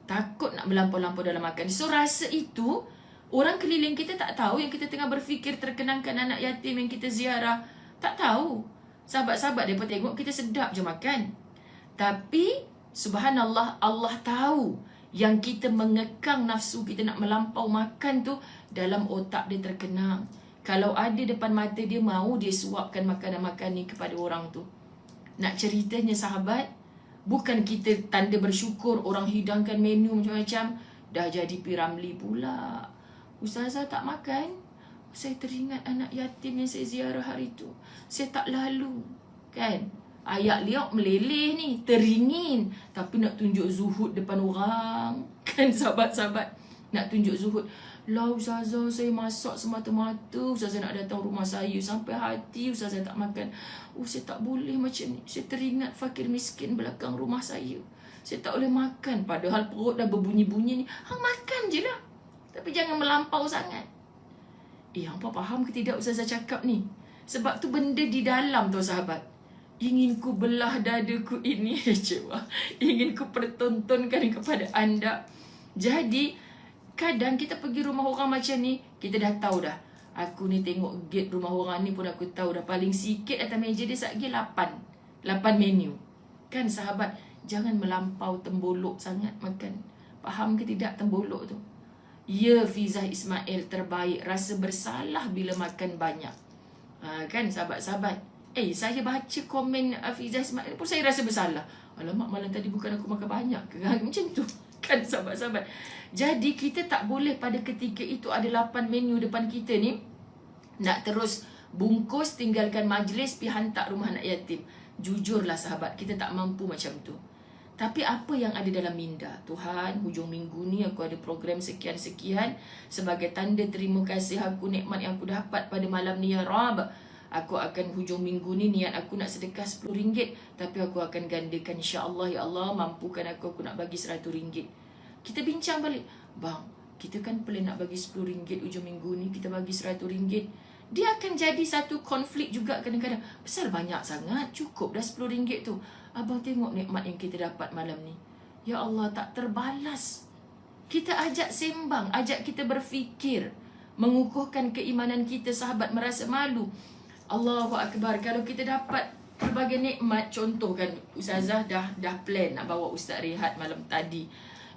Takut nak melampau-lampau dalam makan. So, rasa itu, orang keliling kita tak tahu yang kita tengah berfikir terkenangkan anak yatim yang kita ziarah. Tak tahu. Sahabat-sahabat mereka tengok kita sedap je makan. Tapi, subhanallah, Allah tahu yang kita mengekang nafsu kita nak melampau makan tu, dalam otak dia terkenang. Kalau ada depan mata dia, mau dia suapkan makanan-makanan ni kepada orang tu. Nak ceritanya sahabat, bukan kita tanda bersyukur orang hidangkan menu macam-macam, dah jadi P.Ramlee pula. Ustazah tak makan, saya teringat anak yatim yang saya ziarah hari tu. Saya tak lalu. Kan? Ayak liok meleleh ni, teringin. Tapi nak tunjuk zuhud depan orang. Kan sahabat-sahabat? Nak tunjuk zuhud. Lah ustazah, saya masak semata-mata. Ustazah nak datang rumah saya, sampai hati ustazah tak makan. Saya tak boleh macam ni. Saya teringat fakir miskin belakang rumah saya. saya tak boleh makan. Padahal perut dah berbunyi-bunyi ni. Hang makan je lah. Tapi jangan melampau sangat. Hampa faham ke tidak Ustazah cakap ni? Sebab tu benda di dalam tu sahabat. Ingin ku belah dadaku ini. Ingin ku pertontonkan kepada anda. Jadi, kadang kita pergi rumah orang macam ni, kita dah tahu dah. Aku ni tengok gate rumah orang ni pun aku tahu dah. Paling sikit atas meja dia satgi 8 menu. Kan sahabat, jangan melampau tembolok sangat makan. Faham ke tidak tembolok tu? Ya, Fizah Ismail terbaik. Rasa bersalah bila makan banyak. Kan sahabat-sahabat. Saya baca komen Fizah Ismail pun saya rasa bersalah. Alamak, malam tadi bukan aku makan banyak ke? Macam tu. Kan sahabat-sahabat. Jadi kita tak boleh pada ketika itu ada 8 menu depan kita ni. Nak terus bungkus, tinggalkan majlis, pergi hantar rumah anak yatim. Jujurlah sahabat, kita tak mampu macam tu. Tapi apa yang ada dalam minda? Tuhan, hujung minggu ni aku ada program sekian-sekian. Sebagai tanda terima kasih aku nikmat yang aku dapat pada malam ni ya Rab. Aku akan hujung minggu ni niat aku nak sedekah RM10. Tapi aku akan gandakan insya-Allah ya Allah. Mampukan aku nak bagi RM100. Kita bincang balik. Bang, kita kan plan nak bagi RM10 hujung minggu ni. Kita bagi RM100. Dia akan jadi satu konflik juga kadang-kadang. Besar banyak sangat. Cukup dah RM10 tu. Abang tengok nikmat yang kita dapat malam ni. Ya Allah, tak terbalas. Kita ajak sembang, ajak kita berfikir, mengukuhkan keimanan kita. Sahabat merasa malu. Allahu Akbar. Kalau kita dapat berbagai nikmat, contoh kan Ustazah dah plan nak bawa Ustaz Rehat malam tadi.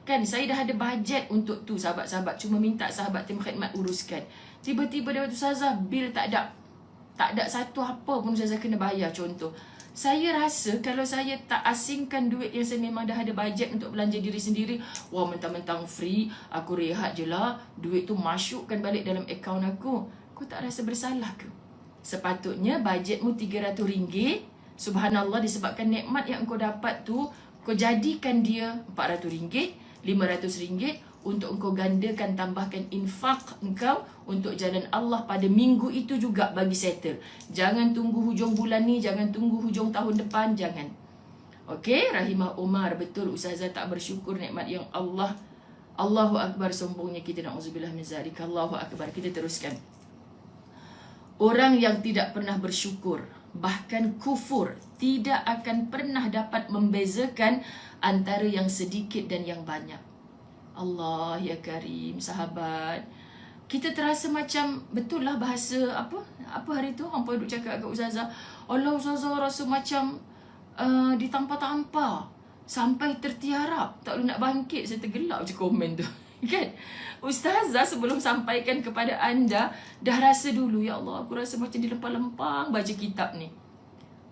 Kan saya dah ada bajet untuk tu sahabat-sahabat. Cuma minta sahabat tim khidmat uruskan. Tiba-tiba dia kata, Ustazah, bil tak ada satu apa pun Ustazah kena bayar contoh. Saya rasa kalau saya tak asingkan duit yang saya memang dah ada bajet untuk belanja diri sendiri, wah mentang-mentang free, aku rehat je lah, duit tu masukkan balik dalam akaun aku. Kau tak rasa bersalah ke? Sepatutnya bajetmu RM300, subhanallah, disebabkan nikmat yang kau dapat tu, kau jadikan dia RM400, RM500 untuk engkau gandakan, tambahkan infak engkau untuk jalan Allah pada minggu itu juga bagi settle. Jangan tunggu hujung bulan ni, jangan tunggu hujung tahun depan, jangan. Okey, Rahimah Umar, betul Ustazah tak bersyukur nikmat yang Allah. Allahu Akbar, sombongnya kita, na'udzubillah min zalik. Allahu Akbar, kita teruskan. Orang yang tidak pernah bersyukur, bahkan kufur, tidak akan pernah dapat membezakan antara yang sedikit dan yang banyak. Allah ya Karim, sahabat. Kita terasa macam, betul lah bahasa apa hari tu hampa duk cakap kat Ustazah. Allah, Ustazah rasa macam ditampa-tampa sampai tertiarap, tak boleh nak bangkit. Saya tergelak je komen tu. Kan? Ustazah sebelum sampaikan kepada anda dah rasa dulu, ya Allah, aku rasa macam dilempang-lempang baca kitab ni.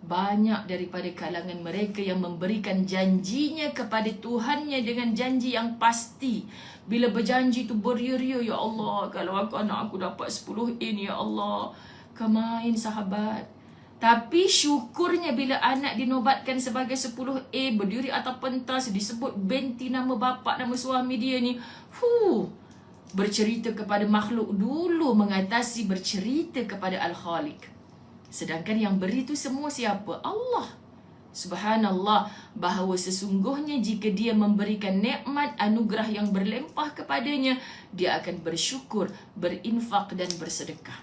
Banyak daripada kalangan mereka yang memberikan janjinya kepada Tuhannya dengan janji yang pasti. Bila berjanji tu beria-ria, ya Allah, kalau anak aku dapat 10A ni, ya Allah, kemain sahabat. Tapi syukurnya bila anak dinobatkan sebagai 10A, berdiri atas pentas, disebut binti nama bapa, nama suami dia ni, bercerita kepada makhluk dulu mengatasi bercerita kepada Al-Khaliq. Sedangkan yang beri itu semua siapa? Allah. Subhanallah, bahawa sesungguhnya jika dia memberikan nikmat anugerah yang berlimpah kepadanya, dia akan bersyukur, berinfak dan bersedekah.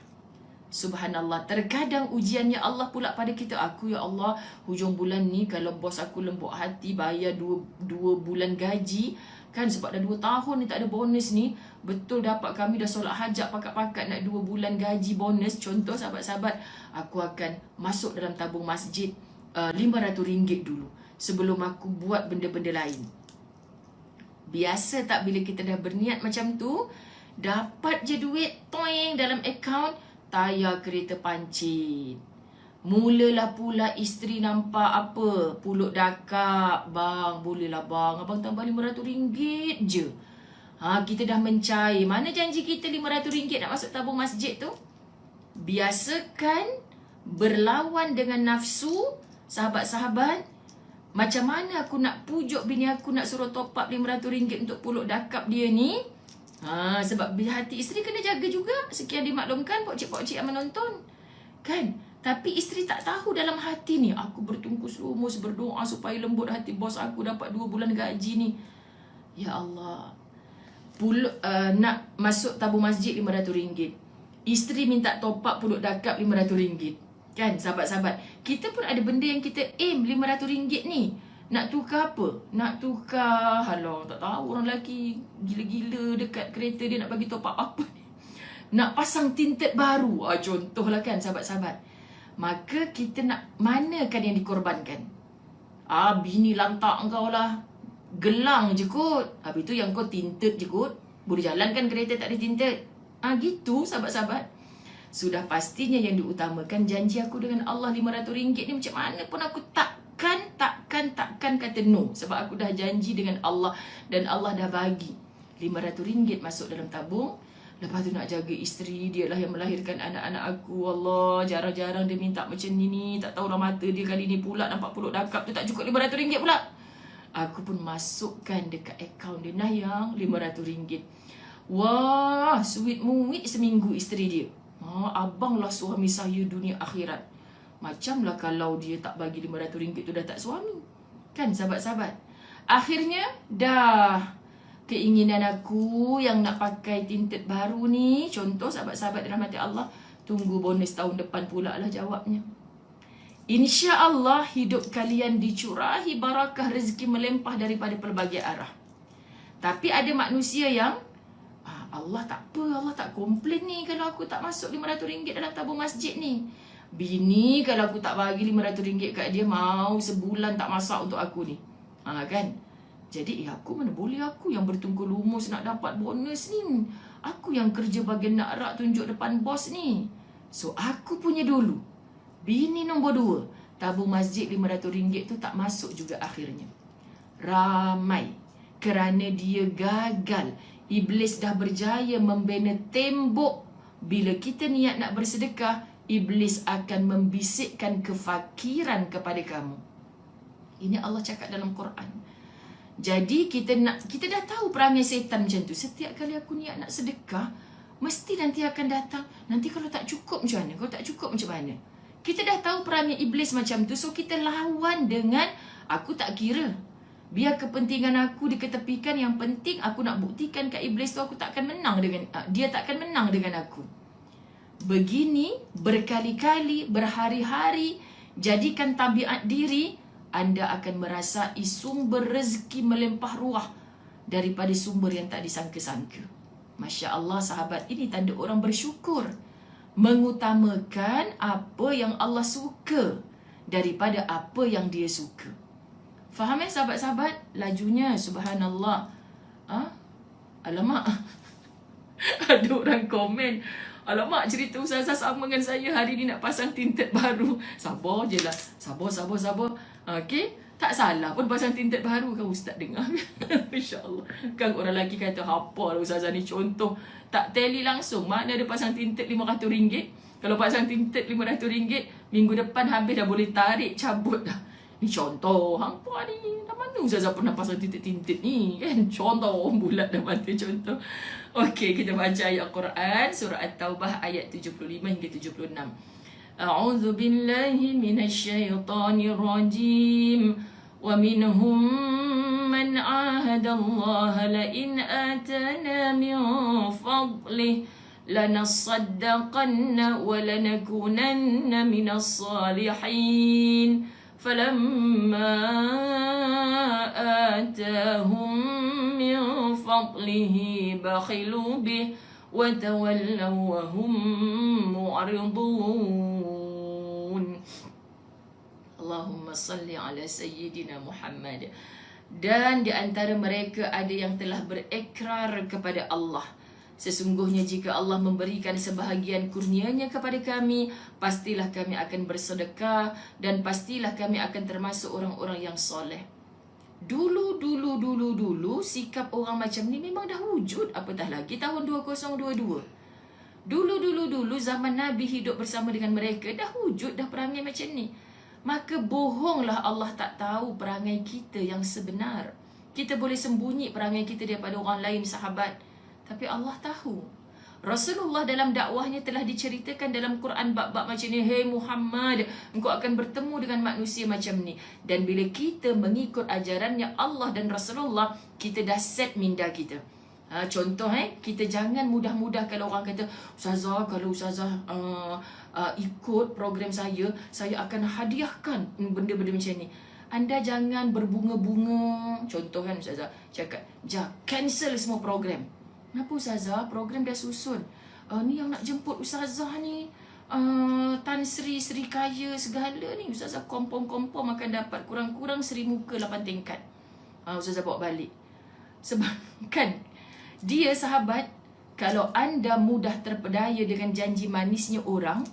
Subhanallah, terkadang ujiannya Allah pula pada kita. Aku, ya Allah, hujung bulan ni kalau bos aku lembut hati bayar 2 bulan gaji, kan sebab dah 2 tahun ni tak ada bonus ni. Betul dapat kami dah solat hajat pakat-pakat nak 2 bulan gaji bonus. Contoh sahabat-sahabat, aku akan masuk dalam tabung masjid RM500 dulu sebelum aku buat benda-benda lain. Biasa tak bila kita dah berniat macam tu, dapat je duit toing dalam akaun, tayar kereta pancit. Mulalah pula isteri nampak apa, pulut dakap. Bang, bolehlah bang, abang tambah RM500 je. Kita dah mencair. Mana janji kita RM500 nak masuk tabung masjid tu? Biasakan berlawan dengan nafsu, sahabat-sahabat. Macam mana aku nak pujuk bini aku nak suruh top up RM500 untuk pulut dakap dia ni? Sebab hati isteri kena jaga juga. Sekian dimaklumkan pokcik-pokcik yang menonton. Kan? Tapi isteri tak tahu dalam hati ni, aku bertungkus lumus berdoa supaya lembut hati bos aku dapat 2 bulan gaji ni. Ya Allah. Nak masuk tabung masjid RM500. Isteri minta top up pulut dakap RM500. Kan sahabat-sahabat, kita pun ada benda yang kita aim RM500 ni. Nak tukar apa? Nak tukar, halau tak tahu orang lelaki gila-gila dekat kereta dia nak bagi top up apa ni. Nak pasang tinted baru. Contohlah kan sahabat-sahabat. Maka kita nak manakan yang dikorbankan? Bini lantak kau lah. Gelang je kot. Habis tu yang kau tinted je kot. Boleh jalan kan kereta tak ada tinted. Gitu sahabat-sahabat. Sudah pastinya yang diutamakan janji aku dengan Allah RM500 ni macam mana pun aku takkan kata no. Sebab aku dah janji dengan Allah dan Allah dah bagi RM500 masuk dalam tabung. Lepas tu nak jaga isteri, dia lah yang melahirkan anak-anak aku. Allah, jarang-jarang dia minta macam ni. Tak tahulah mata dia kali ni pula nampak pulut dakap tu tak cukup RM500 pula. Aku pun masukkan dekat akaun dia, Nayang, RM500. Wah, sweet muit seminggu isteri dia. Abang lah suami saya dunia akhirat. Macamlah kalau dia tak bagi RM500 tu dah tak suami. Kan sahabat-sahabat? Akhirnya dah keinginan aku yang nak pakai tinted baru ni, contoh sahabat-sahabat dirahmati Allah, tunggu bonus tahun depan pula lah jawabnya. InsyaAllah hidup kalian dicurahi barakah rezeki melimpah daripada pelbagai arah. Tapi ada manusia yang Allah tak apa, Allah tak komplain ni kalau aku tak masuk RM500 dalam tabung masjid ni. Bini kalau aku tak bagi RM500 kat dia, mau sebulan tak masak untuk aku ni. Kan? Jadi aku mana boleh, aku yang bertungku lumus nak dapat bonus ni. Aku yang kerja bagian nak rak tunjuk depan bos ni. So aku punya dulu. Bini nombor 2. Tabung masjid RM500 tu tak masuk juga akhirnya. Ramai. Kerana dia gagal. Iblis dah berjaya membina tembok. Bila kita niat nak bersedekah, Iblis akan membisikkan kefakiran kepada kamu. Ini Allah cakap dalam Quran. Jadi kita dah tahu perangai setan macam tu. Setiap kali aku niat nak sedekah, mesti nanti akan datang. Nanti kalau tak cukup macam mana? Kalau tak cukup macam mana? Kita dah tahu perangai iblis macam tu. So kita lawan dengan aku tak kira. Biar kepentingan aku diketepikan. Yang penting aku nak buktikan kat iblis tu aku takkan menang dengan dia takkan menang dengan aku. Begini berkali-kali, berhari-hari, jadikan tabiat diri. Anda akan merasai sumber rezeki melimpah ruah daripada sumber yang tak disangka-sangka. Masya Allah sahabat, ini tanda orang bersyukur. Mengutamakan apa yang Allah suka daripada apa yang dia suka. Faham sahabat-sahabat? Lajunya subhanallah. Alamak. Ada orang komen, alamak cerita Ustazah sama dengan saya, hari ni nak pasang tinted baru. Sabar je lah. Sabar. Okey, tak salah pun pasang tinted baru kan Ustaz dengar. InsyaAllah. Kan orang lelaki kata, apa lah Ustazah ni contoh. Tak tally langsung, mana ada pasang tinted RM500. Kalau pasang tinted RM500, minggu depan habis dah boleh tarik, cabut dah. Ni contoh. Hampa ni, dah mana Ustazah pernah pasang tinted ni kan? Contoh, bulat dah mata contoh. Okey, kita baca ayat Quran, surah At-Taubah ayat 75 hingga 76. أعوذ بالله من الشيطان الرجيم ومنهم من عاهد الله لئن آتانا من فضله لنصدقن ولنكونن من الصالحين فلما آتاهم من فضله بخلوا به وتولوا وهم معرضون. Allahumma salli ala sayyidina Muhammad. Dan di antara mereka ada yang telah berekrar kepada Allah, sesungguhnya jika Allah memberikan sebahagian kurnianya kepada kami, pastilah kami akan bersedekah dan pastilah kami akan termasuk orang-orang yang soleh. Dulu sikap orang macam ni memang dah wujud, apatah lagi tahun 2022. Dulu zaman Nabi hidup bersama dengan mereka, dah wujud dah perangai macam ni. Maka bohonglah Allah tak tahu perangai kita yang sebenar. Kita boleh sembunyi perangai kita daripada orang lain sahabat, tapi Allah tahu. Rasulullah dalam dakwahnya telah diceritakan dalam Quran bab-bab macam ni. Hey Muhammad, engkau akan bertemu dengan manusia macam ni. Dan bila kita mengikut ajarannya Allah dan Rasulullah, kita dah set minda kita. Contoh kita jangan mudah-mudah kalau orang kata, Ustazah, kalau Ustazah ikut program saya akan hadiahkan benda-benda macam ni. Anda jangan berbunga-bunga. Contoh kan Ustazah cakap, cancel semua program. Kenapa Ustazah? Program dah susun. Ni yang nak jemput Ustazah ni, Tan Sri Kaya segala ni. Ustazah kompom-kompom akan dapat kurang-kurang 1000 muka 8 tingkat. Ustazah bawa balik. Sebab kan, dia sahabat, kalau anda mudah terpedaya dengan janji manisnya orang,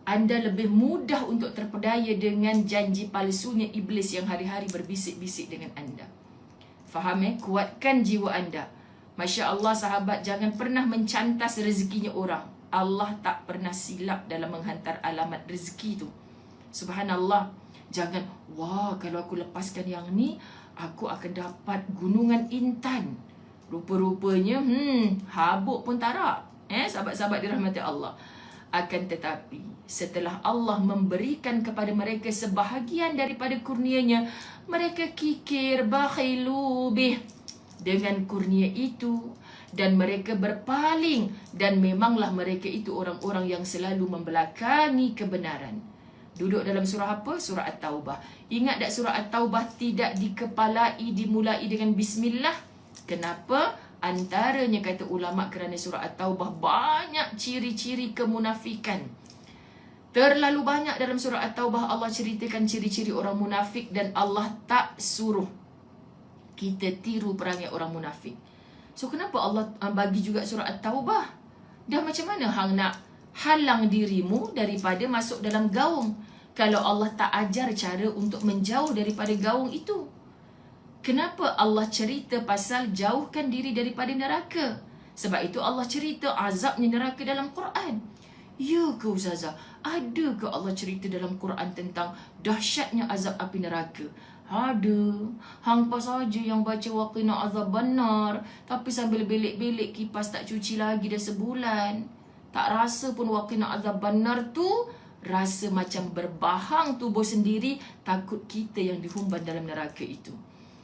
anda lebih mudah untuk terpedaya dengan janji palsunya iblis yang hari-hari berbisik-bisik dengan anda. Faham Kuatkan jiwa anda. Masya Allah sahabat, jangan pernah mencantas rezekinya orang. Allah tak pernah silap dalam menghantar alamat rezeki tu. Subhanallah. Jangan, wah kalau aku lepaskan yang ni, aku akan dapat gunungan intan. Rupa-rupanya, habuk pun tarak. Sahabat-sahabat dirahmati Allah. Akan tetapi, setelah Allah memberikan kepada mereka sebahagian daripada kurnianya, mereka kikir, bakhilu bih dengan kurnia itu, dan mereka berpaling, dan memanglah mereka itu orang-orang yang selalu membelakangi kebenaran. Duduk dalam surah apa? Surah At-Taubah. Ingat tak surah At-Taubah tidak dimulai dengan bismillah? Kenapa? Antaranya kata ulama kerana surah At-Taubah banyak ciri-ciri kemunafikan. Terlalu banyak dalam surah At-Taubah Allah ceritakan ciri-ciri orang munafik, dan Allah tak suruh kita tiru perangai orang munafik. So kenapa Allah bagi juga surah At-Taubah? Dah macam mana hang nak halang dirimu daripada masuk dalam gaung, kalau Allah tak ajar cara untuk menjauh daripada gaung itu? Kenapa Allah cerita pasal jauhkan diri daripada neraka? Sebab itu Allah cerita azabnya neraka dalam Quran. Ya ke Ustazah? Ada ke Allah cerita dalam Quran tentang dahsyatnya azab api neraka? Ada. Hangpa saja yang baca waqina azaban nar, tapi sambil belik-belik kipas tak cuci lagi dah sebulan. Tak rasa pun waqina azaban nar tu, rasa macam berbahang tubuh sendiri, takut kita yang dihumban dalam neraka itu.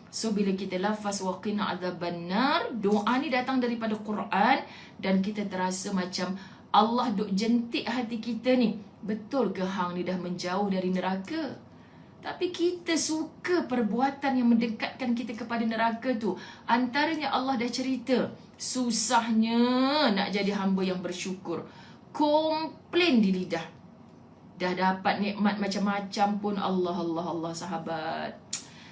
So bila kita lafaz waqina azaban nar, doa ni datang daripada Quran, dan kita terasa macam Allah duk jentik hati kita ni. Betul ke hang ni dah menjauh dari neraka? Tapi kita suka perbuatan yang mendekatkan kita kepada neraka tu. Antaranya Allah dah cerita, susahnya nak jadi hamba yang bersyukur. Komplain di lidah. Dah dapat nikmat macam-macam pun Allah sahabat.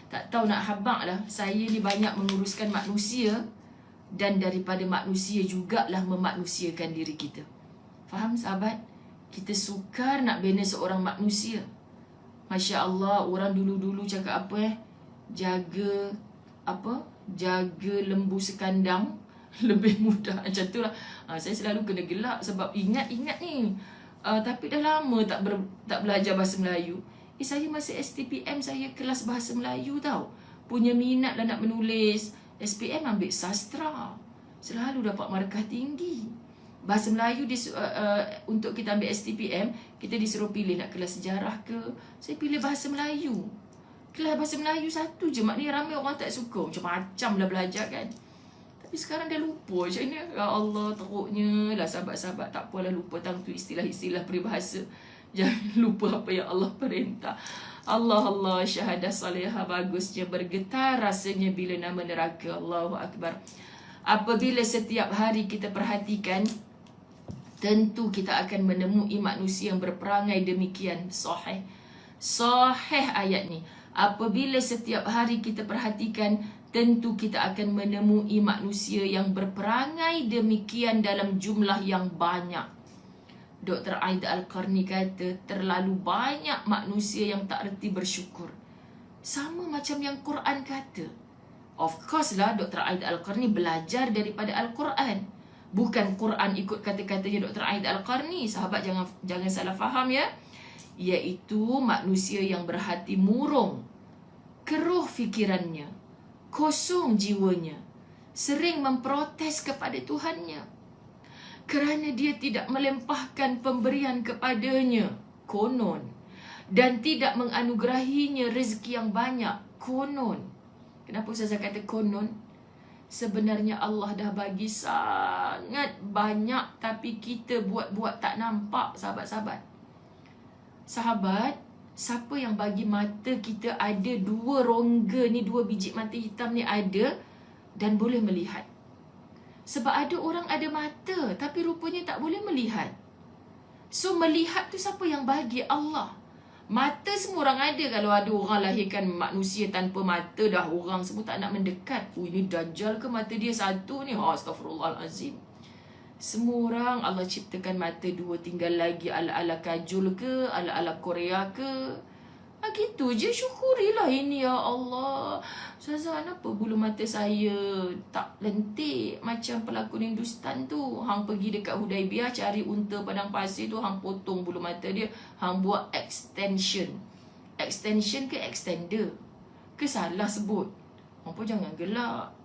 Tak tahu nak habaq lah. Saya ni banyak menguruskan manusia, dan daripada manusia jugalah memanusiakan diri kita. Faham sahabat? Kita sukar nak bina seorang manusia. Masya Allah, orang dulu-dulu cakap apa jaga lembu sekandang lebih mudah, macam tu lah. Saya selalu kena gelak sebab ingat ni. Tapi dah lama tak belajar bahasa Melayu. Saya masih STPM, saya kelas bahasa Melayu tau. Punya minat lah nak menulis. SPM ambil sastra, selalu dapat markah tinggi. Bahasa Melayu untuk kita ambil STPM, kita disuruh pilih nak kelas sejarah ke. Saya pilih bahasa Melayu. Kelas bahasa Melayu satu je, maknanya ramai orang tak suka. Macam-macam lah belajar kan. Tapi sekarang dah lupa macam ni. Ya Allah, teruknya lah sahabat-sahabat. Tak apalah, lupa tentang tu istilah-istilah peribahasa. Jangan lupa apa yang Allah perintah. Allah, syahadah salihah bagusnya bergetar rasanya bila nama neraka. Allahu Akbar. Apabila setiap hari kita perhatikan, tentu kita akan menemui manusia yang berperangai demikian. Sahih ayat ni. Apabila setiap hari kita perhatikan, tentu kita akan menemui manusia yang berperangai demikian dalam jumlah yang banyak. Dr. Aida Al-Qarni kata, terlalu banyak manusia yang tak reti bersyukur. Sama macam yang Quran kata. Of course lah, Dr. Aida Al-Qarni belajar daripada Al-Quran. Bukan Quran ikut kata-katanya Dr. Aida Al-Qarni. Sahabat jangan salah faham ya. Iaitu manusia yang berhati murung, keruh fikirannya, kosong jiwanya, sering memprotes kepada Tuhannya. kerana dia tidak melempahkan pemberian kepadanya, konon, dan tidak menganugerahinya rezeki yang banyak, konon. Kenapa Ustazah kata konon? Sebenarnya Allah dah bagi sangat banyak, tapi kita buat-buat tak nampak, sahabat-sahabat. Sahabat, siapa yang bagi mata kita ada dua rongga ni, dua biji mata hitam ni ada dan boleh melihat? Sebab ada orang ada mata tapi rupanya tak boleh melihat. So melihat tu siapa yang bagi? Allah. Mata semua orang ada. Kalau ada orang lahirkan manusia tanpa mata, dah orang semua tak nak mendekat. Ini Dajjal ke mata dia satu ni? Astaghfirullahalazim. Semua orang Allah ciptakan mata dua, tinggal lagi ala-ala kajul ke, ala-ala Korea ke. Gitu je, syukurilah ini ya Allah. Ustazah, kenapa bulu mata saya tak lentik macam pelakon Hindustan tu? Hang pergi dekat Hudaibiyah cari unta padang pasir tu, hang potong bulu mata dia, hang buat extension. Extension ke extender? Ke salah sebut? Hang pun jangan gelak.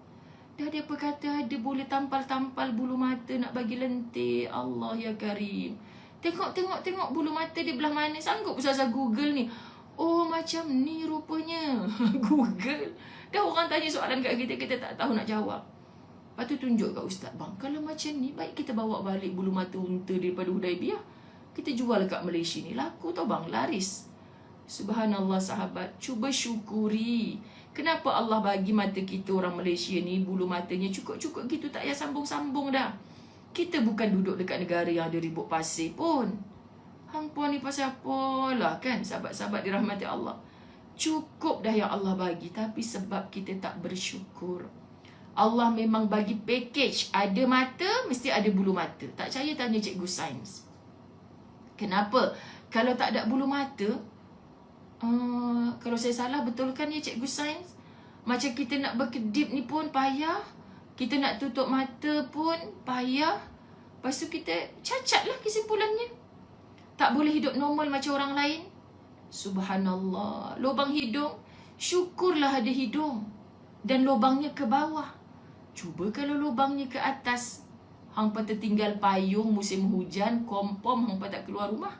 Dah dia berkata ada boleh tampal-tampal bulu mata nak bagi lentik. Allah ya Karim. Tengok bulu mata dia belah mana? Sanggup Ustazah Google ni? Oh macam ni rupanya. Google. Dah orang tanya soalan kat kita, kita tak tahu nak jawab. Lepas tu tunjuk kat Ustaz, bang, kalau macam ni, baik kita bawa balik bulu mata unta daripada Hudaibiyah. Kita jual kat Malaysia ni. Laku tau bang, laris. Subhanallah sahabat, cuba syukuri. Kenapa Allah bagi mata kita orang Malaysia ni, bulu matanya cukup-cukup gitu, tak payah sambung-sambung dah. Kita bukan duduk dekat negara yang ada ribut pasir pun. Hang puan ni pasal apa lah kan, sahabat-sahabat dirahmati Allah. Cukup dah yang Allah bagi, tapi sebab kita tak bersyukur. Allah memang bagi package. Ada mata, mesti ada bulu mata. Tak percaya tanya cikgu sains. Kenapa? Kalau tak ada bulu mata, kalau saya salah betulkan ya cikgu sains? Macam kita nak berkedip ni pun payah. Kita nak tutup mata pun payah. Lepas tu kita cacat lah kesimpulannya. Tak boleh hidup normal macam orang lain. Subhanallah. Lubang hidung, syukurlah ada hidung. Dan lubangnya ke bawah. Cuba kalau lubangnya ke atas. Hang pun tertinggal payung musim hujan, kompom, hang pun tak keluar rumah.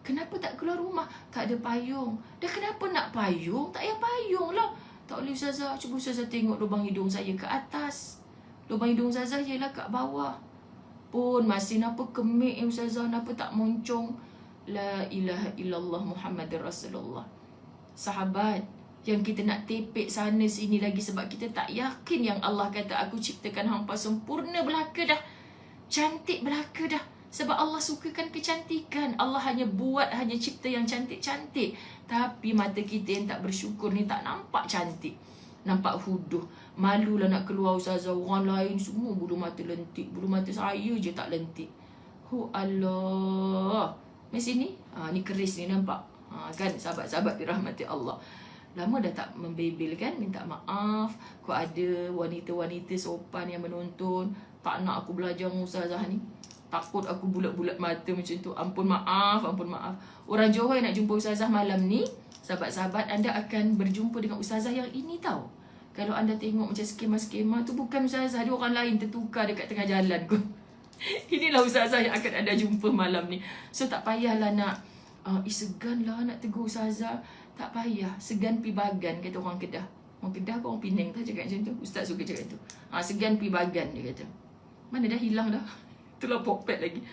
Kenapa tak keluar rumah? Tak ada payung. Dah kenapa nak payung? Tak payah payung lah. Tak boleh Ustazah. Cuba Ustazah tengok lubang hidung saya ke atas. Lubang hidung Ustazah ialah kat bawah. Pun masih napa kemik Ustazah, napa tak moncong. La ilaha illallah Muhammadur Rasulullah. Sahabat, yang kita nak tepek sana sini lagi sebab kita tak yakin yang Allah kata aku ciptakan hampa sempurna belaka dah. Cantik belaka dah. Sebab Allah sukakan kecantikan. Allah hanya buat, hanya cipta yang cantik-cantik. Tapi mata kita yang tak bersyukur ni tak nampak cantik. Nampak huduh. Malulah nak keluar Ustazah. Orang lain semua bulu mata lentik. Bulu mata saya je tak lentik. Allah. Di sini, ni keris ni nampak. Kan sahabat-sahabat dirahmati Allah. Lama dah tak membebel kan. Minta maaf. Kau ada wanita-wanita sopan yang menonton. Tak nak aku belajar dengan Ustazah ni. Takut aku bulat-bulat mata macam tu. Ampun maaf, ampun maaf. Orang Johor yang nak jumpa Ustazah malam ni, sahabat-sahabat, anda akan berjumpa dengan Ustazah yang ini tau. Kalau anda tengok macam skema-skema tu, bukan Ustazah, dia orang lain tertukar dekat tengah jalan kot. Inilah Ustazah yang akan anda jumpa malam ni. So tak payahlah nak segan lah nak tegur Ustazah. Tak payah, segan pi bagan, kata orang Kedah. Orang Kedah ke orang Penang tak cakap macam tu. Ustaz suka cakap tu. Segan pi bagan, dia kata. Mana dah hilang dah. Itulah popet lagi.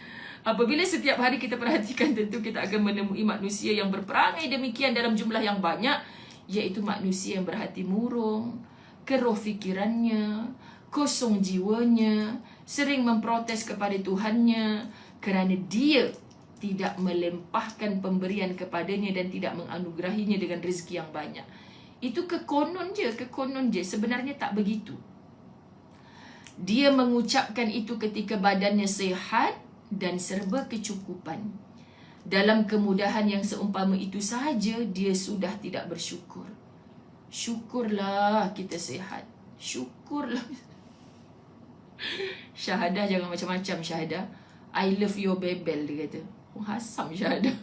Apabila setiap hari kita perhatikan, tentu kita akan menemui manusia yang berperangai demikian dalam jumlah yang banyak, iaitu manusia yang berhati murung, keruh fikirannya, kosong jiwanya, sering memprotes kepada Tuhannya kerana dia tidak melempahkan pemberian kepadanya dan tidak menganugerahinya dengan rezeki yang banyak. Itu kekonon je. Sebenarnya tak begitu. Dia mengucapkan itu ketika badannya sihat dan serba kecukupan. Dalam kemudahan yang seumpama itu sahaja, dia sudah tidak bersyukur. Syukurlah kita sihat. Syukurlah. Syahadah jangan macam-macam syahadah. I love your bebel, dia kata. Oh, hasam syahadah.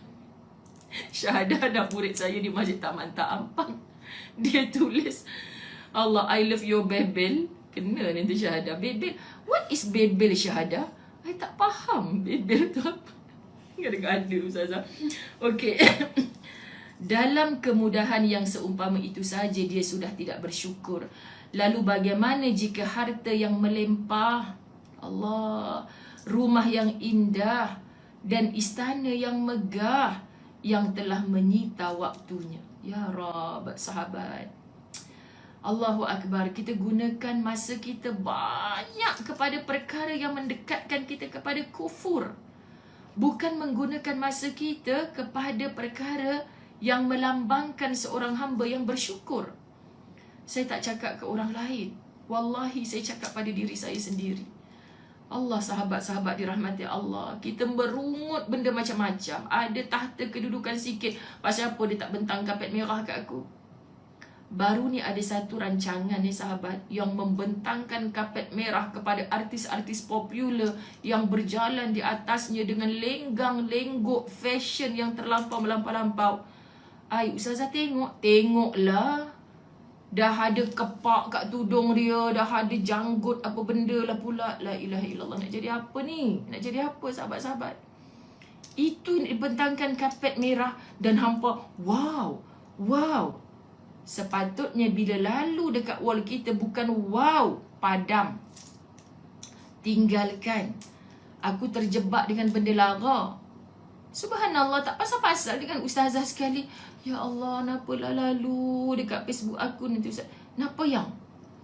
Syahadah dah murid saya di Masjid Taman Ampang. Dia tulis, Allah, I love your bebel. Kena nanti syahadah. Bebel. What is bebel syahadah? I tak faham bil tu apa. Gada-gada Ustazah. Okey. Dalam kemudahan yang seumpama itu saja dia sudah tidak bersyukur. Lalu bagaimana jika harta yang melimpah, Allah, rumah yang indah dan istana yang megah yang telah menyita waktunya. Ya Rabb, sahabat. Allahu Akbar, kita gunakan masa kita banyak kepada perkara yang mendekatkan kita kepada kufur. Bukan menggunakan masa kita kepada perkara yang melambangkan seorang hamba yang bersyukur. Saya tak cakap ke orang lain. Wallahi saya cakap pada diri saya sendiri. Allah, sahabat-sahabat dirahmati Allah, kita berungut benda macam-macam. Ada tahta kedudukan sikit, pasal apa dia tak bentang kapet merah kat aku? Baru ni ada satu rancangan ni sahabat yang membentangkan kapet merah kepada artis-artis popular yang berjalan di atasnya dengan lenggang-lenggok fashion yang terlampau melampau-lampau. Ai, Ustazah tengoklah. Dah ada kepak kat tudung dia, dah ada janggut apa benda lah pula. La ilaha illallah, nak jadi apa ni? Nak jadi apa sahabat-sahabat? Itu dibentangkan kapet merah dan hampa, wow. Sepatutnya bila lalu dekat wall kita bukan wow, padam. Tinggalkan. Aku terjebak dengan benda lara. Subhanallah, tak pasal-pasal dengan ustazah sekali. Ya Allah, napalah lalu dekat Facebook aku nanti ustaz. Napa yang?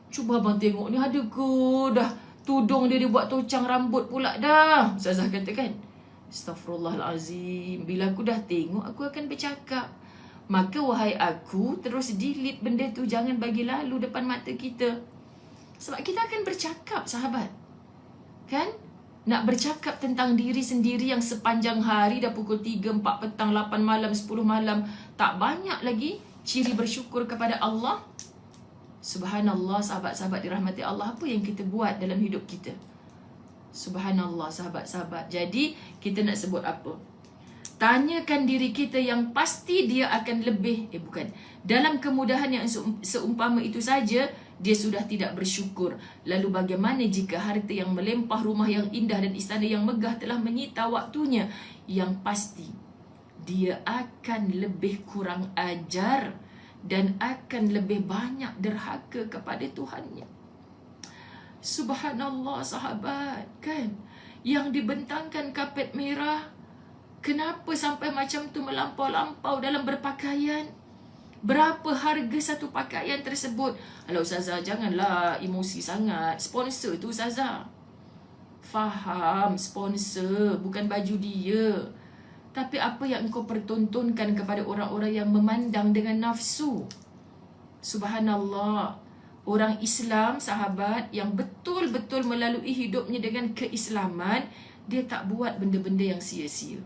Cuba abang tengok ni ada ke dah tudung dia buat tocang rambut pula dah. Ustazah katakan, Astaghfirullahalazim. Bila aku dah tengok, aku akan bercakap. Maka wahai aku, terus delete benda tu. Jangan bagi lalu depan mata kita. Sebab kita akan bercakap, sahabat. Kan? Nak bercakap tentang diri sendiri yang sepanjang hari, dah pukul 3, 4 petang, 8 malam, 10 malam. Tak banyak lagi ciri bersyukur kepada Allah. Subhanallah, sahabat-sahabat dirahmati Allah. Apa yang kita buat dalam hidup kita? Subhanallah, sahabat-sahabat. Jadi, kita nak sebut apa? Tanyakan diri kita yang pasti dia akan lebih, dalam kemudahan yang seumpama itu saja, dia sudah tidak bersyukur. Lalu bagaimana jika harta yang melimpah, rumah yang indah dan istana yang megah telah menyita waktunya? Yang pasti, dia akan lebih kurang ajar dan akan lebih banyak derhaka kepada Tuhannya. Subhanallah, sahabat, kan? Yang dibentangkan kapet merah, kenapa sampai macam tu melampau-lampau dalam berpakaian? Berapa harga satu pakaian tersebut? Alah Ustazah, janganlah emosi sangat. Sponsor tu Ustazah. Faham, sponsor, bukan baju dia. Tapi apa yang engkau pertontonkan kepada orang-orang yang memandang dengan nafsu? Subhanallah. Orang Islam, sahabat, yang betul-betul melalui hidupnya dengan keislaman, dia tak buat benda-benda yang sia-sia.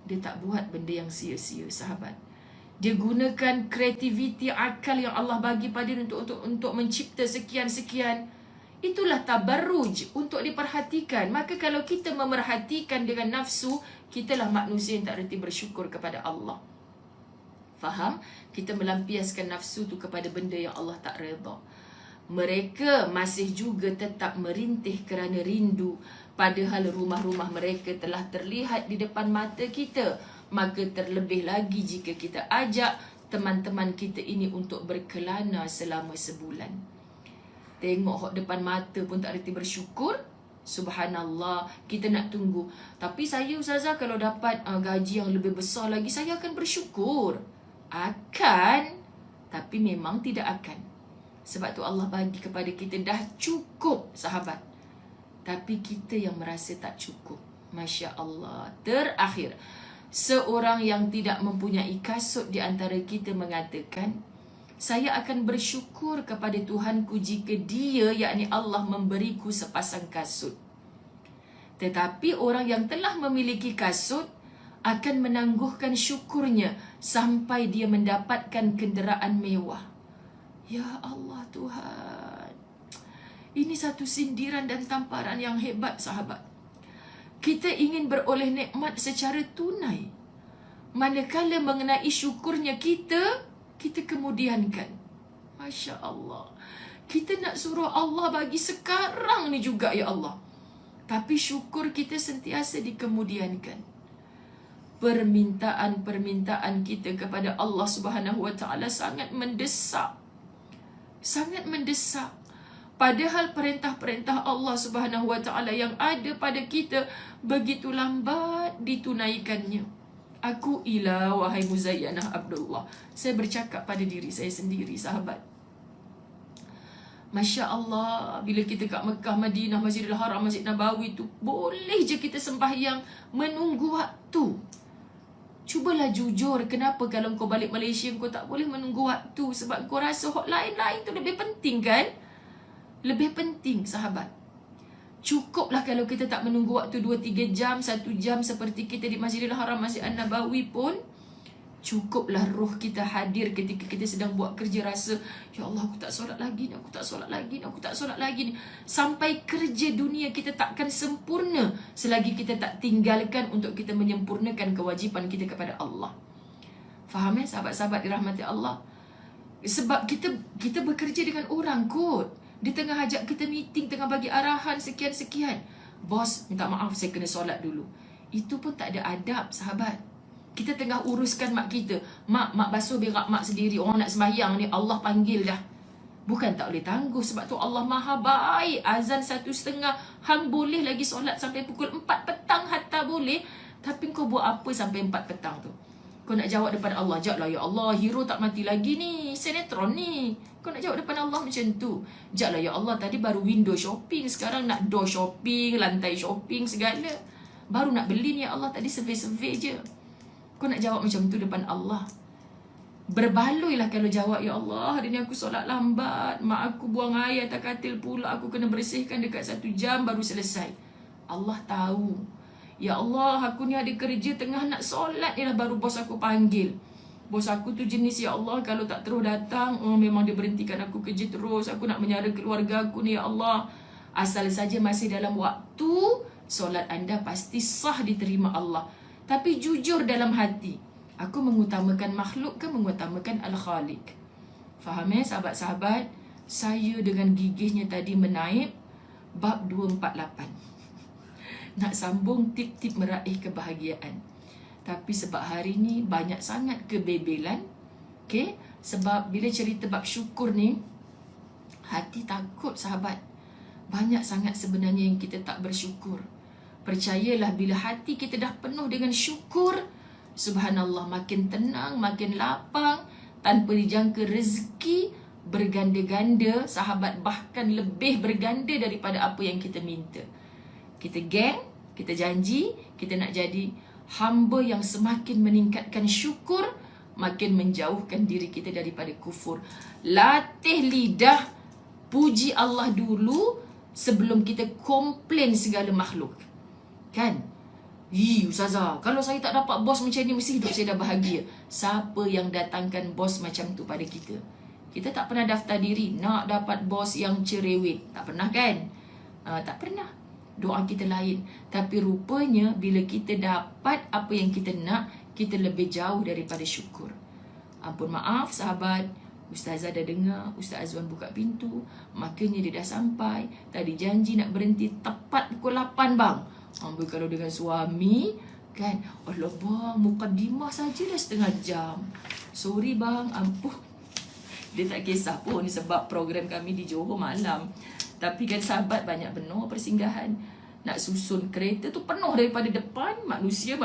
Dia tak buat benda yang sia-sia, sahabat. Dia gunakan kreativiti akal yang Allah bagi pada dia untuk mencipta sekian-sekian. Itulah tabarruj untuk diperhatikan. Maka kalau kita memerhatikan dengan nafsu, kitalah manusia yang tak reti bersyukur kepada Allah. Faham? Kita melampiaskan nafsu tu kepada benda yang Allah tak redha. Mereka masih juga tetap merintih kerana rindu, padahal rumah-rumah mereka telah terlihat di depan mata kita. Maka terlebih lagi jika kita ajak teman-teman kita ini untuk berkelana selama sebulan. Tengok hok depan mata pun tak reti bersyukur. Subhanallah, kita nak tunggu. Tapi saya Ustazah, kalau dapat gaji yang lebih besar lagi, saya akan bersyukur. Akan, tapi memang tidak akan. Sebab tu Allah bagi kepada kita dah cukup, sahabat. Tapi kita yang merasa tak cukup. Masya Allah. Terakhir, seorang yang tidak mempunyai kasut di antara kita mengatakan, saya akan bersyukur kepada Tuhanku jika dia, yakni Allah, memberiku sepasang kasut. Tetapi orang yang telah memiliki kasut akan menangguhkan syukurnya sampai dia mendapatkan kenderaan mewah. Ya Allah Tuhan. Ini satu sindiran dan tamparan yang hebat, sahabat. Kita ingin beroleh nikmat secara tunai. Manakala mengenai syukurnya kita kemudiankan. Masya Allah. Kita nak suruh Allah bagi sekarang ni juga, ya Allah. Tapi syukur kita sentiasa dikemudiankan. Permintaan-permintaan kita kepada Allah Subhanahu Wa Taala sangat mendesak. Sangat mendesak. Padahal perintah-perintah Allah Subhanahu Wa Taala yang ada pada kita begitu lambat ditunaikannya. Aku ila, wahai Muzayyanah Abdullah. Saya bercakap pada diri saya sendiri, sahabat. Masya Allah, bila kita kat Mekah, Madinah, Masjidil Haram, Masjid Nabawi tu, boleh je kita sembahyang menunggu waktu. Cubalah jujur, kenapa kalau kau balik Malaysia kau tak boleh menunggu waktu? Sebab kau rasa hak lain-lain tu lebih penting kan? Lebih penting, sahabat. Cukuplah kalau kita tak menunggu waktu 2-3 jam, 1 jam seperti kita di Masjidil Haram, Masjid An-Nabawi pun. Cukuplah roh kita hadir ketika kita sedang buat kerja, rasa, ya Allah, aku tak solat lagi ni, aku tak solat lagi ni, aku tak solat lagi ni. Sampai kerja dunia kita takkan sempurna selagi kita tak tinggalkan untuk kita menyempurnakan kewajipan kita kepada Allah. Faham sahabat-sahabat dirahmati Allah? Sebab kita bekerja dengan orang kot. Dia tengah ajak kita meeting, tengah bagi arahan sekian-sekian. Bos, minta maaf saya kena solat dulu. Itu pun tak ada adab, sahabat. Kita tengah uruskan mak kita. Mak basuh berak mak sendiri. Orang nak sembahyang ni, Allah panggil dah. Bukan tak boleh tangguh. Sebab tu Allah maha baik. Azan 1:30. Hang boleh lagi solat sampai pukul 4 petang hatta boleh. Tapi kau buat apa sampai 4 petang tu? Kau nak jawab depan Allah. Jawablah, ya Allah, hero tak mati lagi ni. Sinetron ni. Kau nak jawab depan Allah macam tu. Jawablah, ya Allah, tadi baru window shopping. Sekarang nak door shopping, lantai shopping, segala. Baru nak beli ni, ya Allah, tadi survey-survey je. Kau nak jawab macam tu depan Allah. Berbaloilah kalau jawab, ya Allah, hari ni aku solat lambat. Mak aku buang air atas katil pula. Aku kena bersihkan dekat 1 jam baru selesai. Allah tahu. Ya Allah, aku ni ada kerja tengah nak solat ni lah baru bos aku panggil. Bos aku tu jenis, ya Allah, kalau tak terus datang, memang dia berhentikan aku kerja terus. Aku nak menyara keluarga aku ni, ya Allah. Asal saja masih dalam waktu, solat anda pasti sah diterima Allah. Tapi jujur dalam hati, aku mengutamakan makhluk ke mengutamakan Al-Khaliq? Faham sahabat-sahabat? Saya dengan gigihnya tadi menaip bab 248. Nak sambung tip-tip meraih kebahagiaan. Tapi sebab hari ni banyak sangat kebebelan. Okay? Sebab bila cerita bab syukur ni, hati takut, sahabat. Banyak sangat sebenarnya yang kita tak bersyukur. Percayalah, bila hati kita dah penuh dengan syukur, subhanallah, makin tenang, makin lapang, tanpa dijangka rezeki berganda-ganda, sahabat, bahkan lebih berganda daripada apa yang kita minta. Kita geng, kita janji, kita nak jadi hamba yang semakin meningkatkan syukur, makin menjauhkan diri kita daripada kufur. Latih lidah, puji Allah dulu sebelum kita komplain segala makhluk. Kan? Ustazah, kalau saya tak dapat bos macam ni, mesti hidup saya dah bahagia. Siapa yang datangkan bos macam tu pada kita? Kita tak pernah daftar diri nak dapat bos yang cerewet. Tak pernah kan? Tak pernah. Doa kita lain. Tapi rupanya bila kita dapat apa yang kita nak, kita lebih jauh daripada syukur. Ampun maaf sahabat, Ustazah dah dengar, Ustaz Azwan buka pintu, makanya dia dah sampai. Tadi janji nak berhenti tepat pukul 8 bang. Ambil kalau dengan suami kan, Allah bang, mukadimah saja dah setengah jam. Sorry bang, ampun. Dia tak kisah pun sebab program kami di Johor malam. Tapi kan sahabat, banyak benar persinggahan. Nak susun kereta tu penuh daripada depan, manusia.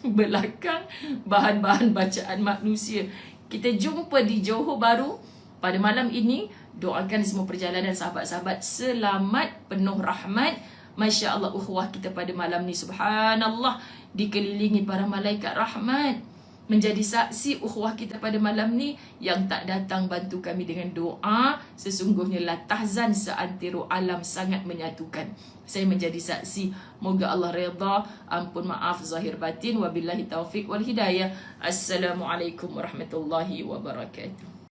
Belakang, bahan-bahan bacaan manusia. Kita jumpa di Johor baru pada malam ini. Doakan semua perjalanan sahabat-sahabat selamat, penuh rahmat. Masya Allah, ukhuwah kita pada malam ni, subhanallah, dikelilingi para malaikat rahmat. Menjadi saksi ukhuwah kita pada malam ni. Yang tak datang bantu kami dengan doa, sesungguhnya la tahzan, seantero alam sangat menyatukan. Saya menjadi saksi. Moga Allah redha. Ampun maaf zahir batin. Wabillahi taufiq wal hidayah. Assalamualaikum warahmatullahi wabarakatuh.